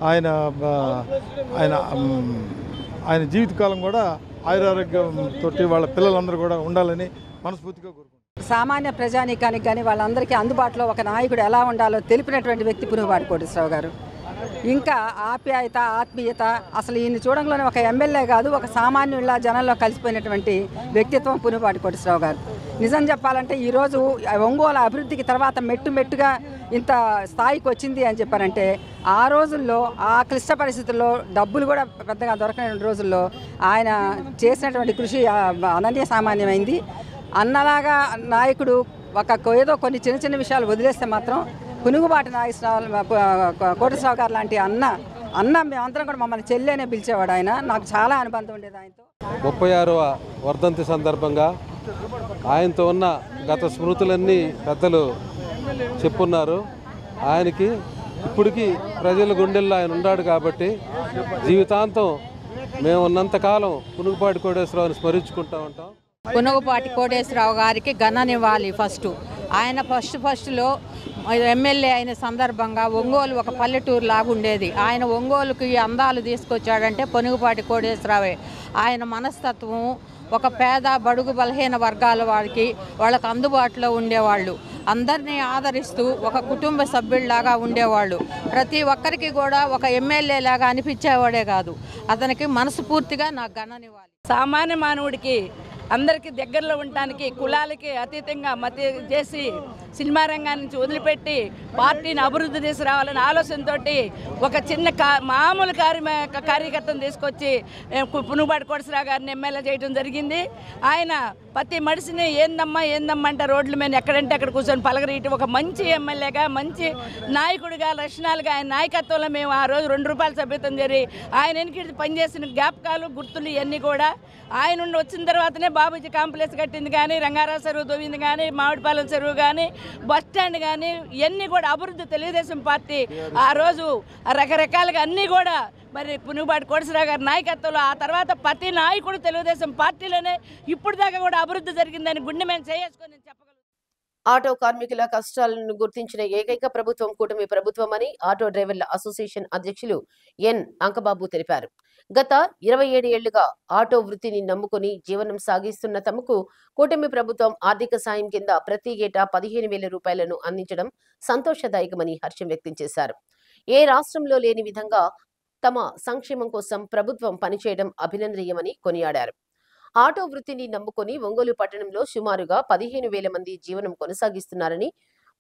ఆయన ఆయన ఆయన జీవితకాలం కూడా ఆయురారోగ్యంతో వాళ్ళ పిల్లలందరూ కూడా ఉండాలని మనస్ఫూర్తిగా కోరుకుంటున్నాను. సామాన్య ప్రజానీకానికి కానీ వాళ్ళందరికీ అందుబాటులో ఒక నాయకుడు ఎలా ఉండాలో తెలిపినటువంటి వ్యక్తి పునుగుపాటి కోటేశ్వరరావు గారు. ఇంకా ఆప్యాయత, ఆత్మీయత, అసలు ఈయన చూడంలోనే ఒక ఎమ్మెల్యే కాదు, ఒక సామాన్యుల జనంలో కలిసిపోయినటువంటి వ్యక్తిత్వం పునుగుపాటి కోటేశ్వరరావు గారు. నిజం చెప్పాలంటే ఈరోజు ఒంగోలు అభివృద్ధికి తర్వాత మెట్టుగా ఇంత స్థాయికి వచ్చింది అని చెప్పారంటే, ఆ రోజుల్లో ఆ క్లిష్ట పరిస్థితుల్లో డబ్బులు కూడా పెద్దగా దొరకని రోజుల్లో ఆయన చేసినటువంటి కృషి అనన్య సామాన్యమైంది. అన్నలాగా నాయకుడు ఏదో కొన్ని చిన్న విషయాలు వదిలేస్తే మాత్రం పునుగుపాటి కోటేశ్వరరావు గారు లాంటి అన్న మేమందరం కూడా మమ్మల్ని చెల్లెనే పిలిచేవాడు ఆయన. నాకు చాలా అనుబంధం ఉండేది ఆయనతో. 36వ వర్ధంతి సందర్భంగా ఆయనతో ఉన్న గత స్మృతులన్నీ పెద్దలు చెప్పున్నారు. ఆయనకి ఇప్పటికీ ప్రజల గుండెల్లో ఆయన ఉన్నాడు కాబట్టి జీవితాంతం మేము ఉన్నంతకాలం పునుగుపాటి కోటేశ్వరరావుని స్మరించుకుంటూ ఉంటాం. పునుగుపాటి కోటేశ్వరరావు గారికి ఘననివ్వాలి. ఆయన ఫస్ట్లో ఎమ్మెల్యే అయిన సందర్భంగా ఒంగోలు ఒక పల్లెటూరు లాగా ఉండేది. ఆయన ఒంగోలుకి అందాలు తీసుకొచ్చాడంటే పునుగుపాటి కోటేశ్వరరావే. ఆయన మనస్తత్వం ఒక పేద బడుగు బలహీన వర్గాల వాళ్ళకి అందుబాటులో ఉండేవాళ్ళు. అందరినీ ఆదరిస్తూ ఒక కుటుంబ సభ్యుల్లాగా ఉండేవాళ్ళు. ప్రతి ఒక్కరికి కూడా ఒక ఎమ్మెల్యే లాగా అనిపించేవాడే కాదు, అతనికి మనస్ఫూర్తిగా నాకు ఘననివ్వాలి. సామాన్య మానవుడికి అందరికీ దగ్గరలో ఉండటానికి కులాలకి అతీతంగా మతి చేసి సినిమా రంగాన్ని నుంచి వదిలిపెట్టి పార్టీని అభివృద్ధి తీసుకురావాలనే ఆలోచనతో ఒక చిన్న మామూలు కార్యకర్తను తీసుకొచ్చి పునుగుపాటి కోటేశ్వరరావు గారిని ఎమ్మెల్యే చేయడం జరిగింది. ఆయన ప్రతి మనిషిని ఏందమ్మా అంటే రోడ్ల మీద ఎక్కడంటే అక్కడ కూర్చొని పలకరీయటం, ఒక మంచి ఎమ్మెల్యేగా, మంచి నాయకుడిగా, లక్షణాలుగా ఆయన నాయకత్వంలో మేము ఆ రోజు 2 రూపాయలు సభ్యత్వం జరిగి ఆయన వెనక పనిచేసిన జ్ఞాపకాలు, గుర్తులు ఇవన్నీ కూడా ఆయన నుండి వచ్చిన తర్వాతనే బాబూజీ కాంప్లెక్స్ కట్టింది కానీ, రంగారావు చెరువు తవ్వింది కానీ, మామిడిపాలెం చెరువు కానీ, బస్ స్టాండ్ కానీ, ఇవన్నీ కూడా అభివృద్ధి తెలుగుదేశం పార్టీ ఆ రోజు రకరకాలుగా అన్నీ కూడా మరి పునుగుపాటి కోటేశ్వరరావు గారి నాయకత్వంలో ఆ తర్వాత ప్రతి నాయకుడు తెలుగుదేశం పార్టీలోనే ఇప్పుడు దాకా కూడా అభివృద్ధి జరిగిందని గుండె మేము చేసుకొని చెప్పగలుగుతాం. ఆటో కార్మికుల కష్టాలను గుర్తించిన ఏకైక ప్రభుత్వం కూటమి ప్రభుత్వం అని ఆటో డ్రైవర్ల అసోసియేషన్ అధ్యక్షులు ఎన్ అంకబాబు తెలిపారు. గత 27 ఏళ్లుగా ఆటో వృత్తిని నమ్ముకుని జీవనం సాగిస్తున్న తమకు కూటమి ప్రభుత్వం ఆర్థిక సాయం కింద ప్రతి ఏటా 15,000 రూపాయలను అందించడం సంతోషదాయకమని హర్షం వ్యక్తం చేశారు. ఏ రాష్ట్రంలో లేని విధంగా తమ సంక్షేమం కోసం ప్రభుత్వం పనిచేయడం అభినందనీయమని కొనియాడారు. ఆటో వృత్తిని నమ్ముకొని ఒంగోలు పట్టణంలో సుమారుగా 15,000 మంది జీవనం కొనసాగిస్తున్నారని,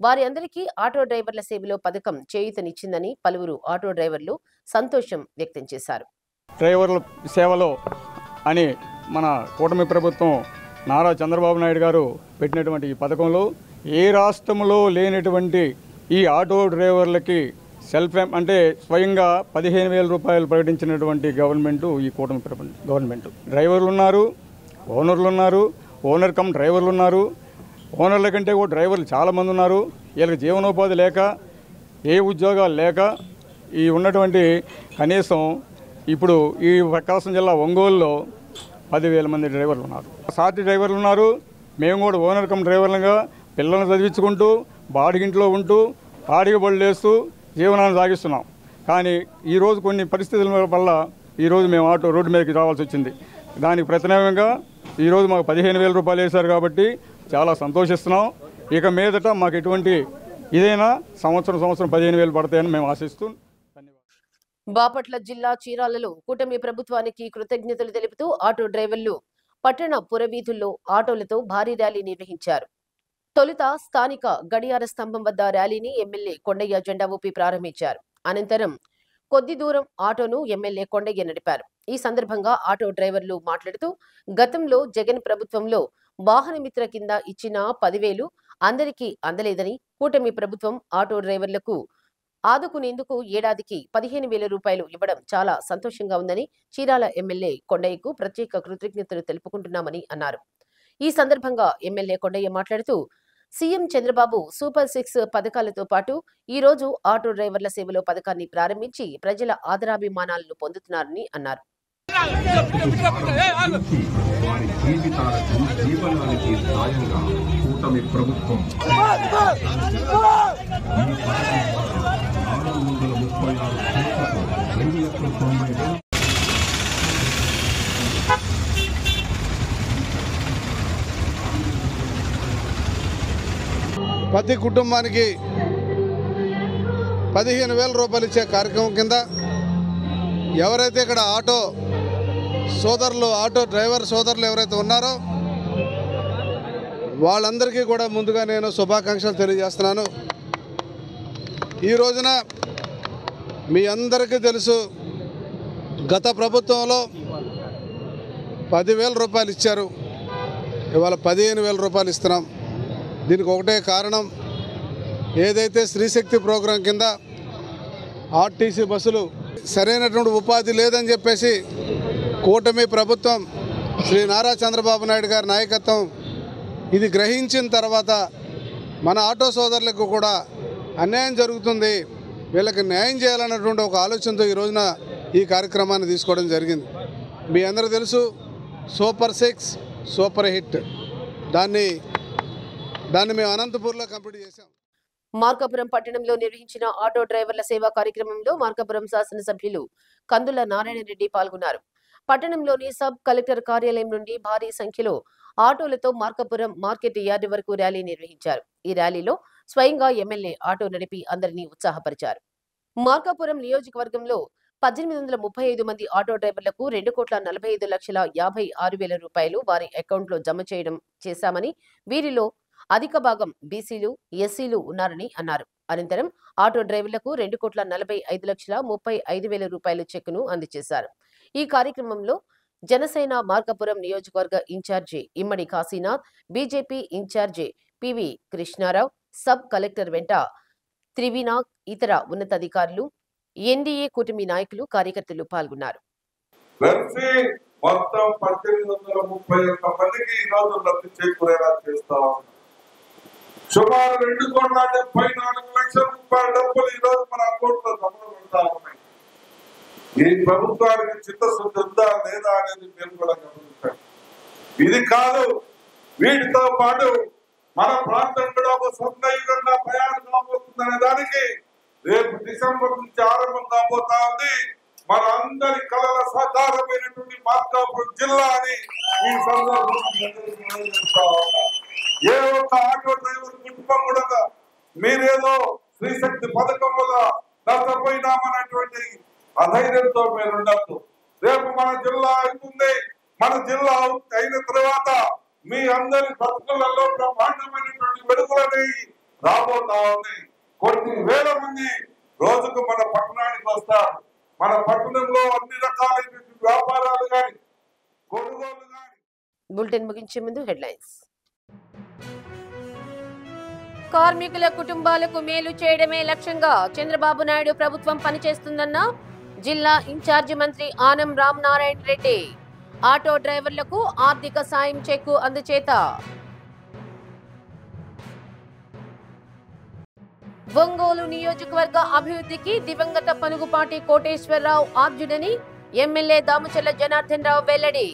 వారి అందరికీ ఆటో డ్రైవర్ల సేవలో పథకం చేయూతనిచ్చిందని పలువురు ఆటో డ్రైవర్లు సంతోషం వ్యక్తం చేశారు. డ్రైవర్ల సేవలో అని మన కూటమి ప్రభుత్వం నారా చంద్రబాబు నాయుడు గారు పెట్టినటువంటి ఈ పథకంలో ఏ రాష్ట్రంలో లేనటువంటి ఈ ఆటో డ్రైవర్లకి సెల్ఫ్ అంటే స్వయంగా 15,000 రూపాయలు ప్రకటించినటువంటి గవర్నమెంటు ఈ కూటమి గవర్నమెంట్. డ్రైవర్లు ఉన్నారు, ఓనర్లు ఉన్నారు, ఓనర్ కమ్ డ్రైవర్లు ఉన్నారు. ఓనర్ల కంటే కూడా డ్రైవర్లు చాలామంది ఉన్నారు. వీళ్ళకి జీవనోపాధి లేక, ఏ ఉద్యోగాలు లేక ఈ ఉన్నటువంటి కనీసం ఇప్పుడు ఈ ప్రకాశం జిల్లా ఒంగోలులో 10,000 మంది డ్రైవర్లు ఉన్నారు. సాటి డ్రైవర్లు ఉన్నారు. మేము కూడా ఓనర్ కమ్ డ్రైవర్లుగా పిల్లల్ని చదివించుకుంటూ బాడిగింట్లో ఉంటూ బాడిగ బళ్ళు వేస్తూ జీవనాన్ని సాగిస్తున్నాం. కానీ ఈరోజు కొన్ని పరిస్థితుల వల్ల ఈరోజు మేము ఆటో రోడ్డు మీదకి రావాల్సి వచ్చింది. దానికి ప్రతినయంగా ఈరోజు మాకు 15,000 రూపాయలు వేశారు కాబట్టి చాలా సంతోషిస్తున్నాం. ఇక మీదట మాకు ఎటువంటి ఇదైనా సంవత్సరం 15,000 పడతాయని మేము ఆశిస్తూ. బాపట్ల జిల్లా చీరాలలో కూటమి ప్రభుత్వానికి కృతజ్ఞతలు తెలుపుతూ ఆటో డ్రైవర్లు పట్టణ పురవీధుల్లో ఆటోలతో భారీ ర్యాలీ నిర్వహించారు. తొలుత స్థానిక గడియార స్తంభం వద్ద ర్యాలీని ఎమ్మెల్యే కొండయ్య జెండా ఊపి ప్రారంభించారు. అనంతరం కొద్ది దూరం ఆటోను ఎమ్మెల్యే కొండయ్య నడిపారు. ఈ సందర్భంగా ఆటో డ్రైవర్లు మాట్లాడుతూ గతంలో జగన్ ప్రభుత్వంలో వాహన మిత్ర కింద ఇచ్చిన 10,000 అందరికీ అందలేదని, కూటమి ప్రభుత్వం ఆటో డ్రైవర్లకు ఆదుకునేందుకు ఏడాదికి 15,000 రూపాయలు ఇవ్వడం చాలా సంతోషంగా ఉందని చీరాల ఎమ్మెల్యే కొండయ్యకు ప్రత్యేక కృతజ్ఞతలు తెలుపుకుంటున్నామని అన్నారు. ఈ సందర్భంగా ఎమ్మెల్యే కొండయ్య మాట్లాడుతూ సీఎం చంద్రబాబు సూపర్ 6 పథకాలతో పాటు ఈ రోజు ఆటో డ్రైవర్ల సేవలో పథకాన్ని ప్రారంభించి ప్రజల ఆదరాభిమానాలను పొందుతున్నారని అన్నారు. వారి జీవితాలకు జీవనానికి సాయంగా కూటమి ప్రభుత్వం 636,290,000 ప్రతి కుటుంబానికి 15,000 రూపాయలు ఇచ్చే కార్యక్రమం కింద ఎవరైతే ఇక్కడ ఆటో డ్రైవర్ సోదరులు ఎవరైతే ఉన్నారో వాళ్ళందరికీ కూడా ముందుగా నేను శుభాకాంక్షలు తెలియజేస్తున్నాను. ఈ రోజున మీ అందరికీ తెలుసు, గత ప్రభుత్వంలో 10,000 రూపాయలు ఇచ్చారు, ఇవాళ 15,000 రూపాయలు ఇస్తున్నాం. దీనికి ఒకటే కారణం, ఏదైతే స్త్రీశక్తి ప్రోగ్రాం కింద ఆర్టీసీ బస్సులు సరైనటువంటి ఉపాధి లేదని చెప్పేసి కూటమి ప్రభుత్వం శ్రీ నారా చంద్రబాబు నాయుడు గారి నాయకత్వం ఇది గ్రహించిన తర్వాత మన ఆటో సోదరులకు కూడా అన్యాయం జరుగుతుంది, వీళ్ళకి న్యాయం చేయాలన్నటువంటి ఒక ఆలోచనతో ఈ రోజున ఈ కార్యక్రమాన్ని తీసుకోవడం జరిగింది. మీ అందరూ తెలుసు, సూపర్ 6 సూపర్ హిట్, దాన్ని మేము అనంతపూర్లో కంప్లీట్ చేశాం. మార్కాపురం పట్టణంలో నిర్వహించిన ఆటో డ్రైవర్ల సేవా కార్యక్రమంలో మార్కాపురం శాసనసభ్యులు కందుల నారాయణ రెడ్డి పాల్గొన్నారు. పట్టణంలోని సబ్ కలెక్టర్ కార్యాలయం నుండి భారీ సంఖ్యలో ఆటోలతో మార్కాపురం మార్కెట్ యార్డు వరకు ర్యాలీ నిర్వహించారు. ఈ ర్యాలీలో స్వయంగా ఎమ్మెల్యే ఆటో నడిపి అందరినీ ఉత్సాహపరిచారు. మార్కాపురం నియోజకవర్గంలో 1,835 మంది ఆటో డ్రైవర్లకు 2,45,56,000 రూపాయలు వారి అకౌంట్లో జమ చేశామని, వీరిలో అధిక భాగం బీసీలు, ఎస్సీలు ఉన్నారని అన్నారు. అనంతరం ఆటో డ్రైవర్లకు 2,45,35,000 రూపాయల చెక్కును అందజేశారు. ఈ కార్యక్రమంలో జనసేన మార్కాపురం నియోజకవర్గ incharge Immadi Kashinath, BJP incharge PV Krishnarao, sub collector వెంట త్రివినాగ్, ఇతర ఉన్నతాధికారులు, ఎన్డీఏ కూటమి నాయకులు, కార్యకర్తలు పాల్గొన్నారు. మొత్తం 1,831 మందికి ఈ రోజు లబ్ధి చేకూరేలా చేస్తా ఉన్నాం. సుమారు 2,74,00,000 రూపాయల డబ్బులు ఈ రోజు మన అకౌంట్ లో జమ పెడతా ఉన్నాయి. ఈ ప్రభుత్వానికి చిత్తశుద్ధి ఉందా లేదా అనేది మీరు కూడా గమనించండి. ఇది కాదు, వీటితో పాటు మన ప్రాంతం కూడా ఒక స్వర్ణయుగంగా ప్రయాణం కాబోతుందనే దానికి రేపు డిసెంబర్ నుంచి ఆరంభం కాబోతా ఉంది. మన అందరి కళల సాకారమైనటువంటి మార్కాపురం జిల్లా అని ఈ సందర్భంగా ఏ ఒక్క ఆటో డ్రైవర్ కుటుంబం కూడా మీరేదో స్త్రీశక్తి పథకం వల్ల నష్టపోయినామనేటువంటి అధైర్యంతో మీరు ఉండద్దు. రేపు మన జిల్లా అవుతుంది. మన జిల్లా అయిన తర్వాత మీ అందరి బతుకులలో బ్రహ్మాండమైనటువంటి వెలుగులని రాబోతా ఉంది. కొన్ని వేల మంది రోజుకు మన పట్టణానికి వస్తారు. మన పట్టణంలో అన్ని రకాలైనటువంటి వ్యాపారాలు కానీ, కొనుగోలు కానీ. బులెటిన్ ముగించే ముందు హెడ్లైన్స్. కార్మికుల కుటుంబాలకు మేలు చేయడమే లక్ష్యంగా చంద్రబాబు నాయుడు ప్రభుత్వం పనిచేస్తుందన్న జిల్లా ఇన్ఛార్జి మంత్రి ఆనం రామనారాయణ రెడ్డి. ఆటో డ్రైవర్లకు ఆర్థిక సాయం చెక్కు అందచేత. ఒంగోలు నియోజకవర్గ అభివృద్ధికి దివంగత పనుగుపాటి కోటేశ్వరరావు ఆద్యుడని ఎమ్మెల్యే దామచర్ల జనార్దన్ రావు వెల్లడి.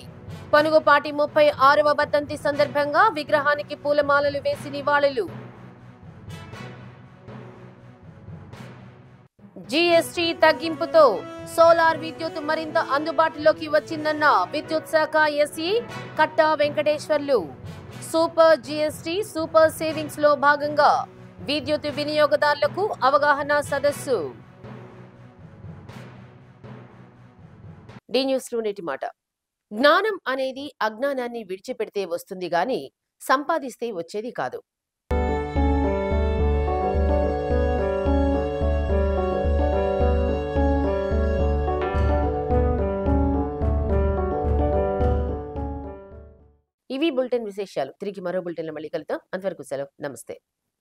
పనుగుపాటి 36వ వర్ధంతి సందర్భంగా విగ్రహానికి పూలమాలలు వేసి నివాళులు. జీఎస్టీ తగ్గింపుతో సోలార్ విద్యుత్ మరింత అందుబాటులోకి వచ్చిందన్న విద్యుత్ శాఖ SE Katta Venkateswarlu. Super GST super savings లో భాగంగా విద్యుత్ వినియోగదారులకు అవగాహన సదస్సు. డి న్యూస్ నేటి మాట. జ్ఞానం అనేది అజ్ఞానాన్ని విడిచిపెడితే వస్తుంది గాని సంపాదిస్తే వచ్చేది కాదు. ఇవి ఇవి బులెటిన్ విశేషాలు. తిరిగి మరో బులెటిన్లో మళ్ళీ కలుద్దాం. అంతవరకు సెలవు. నమస్తే.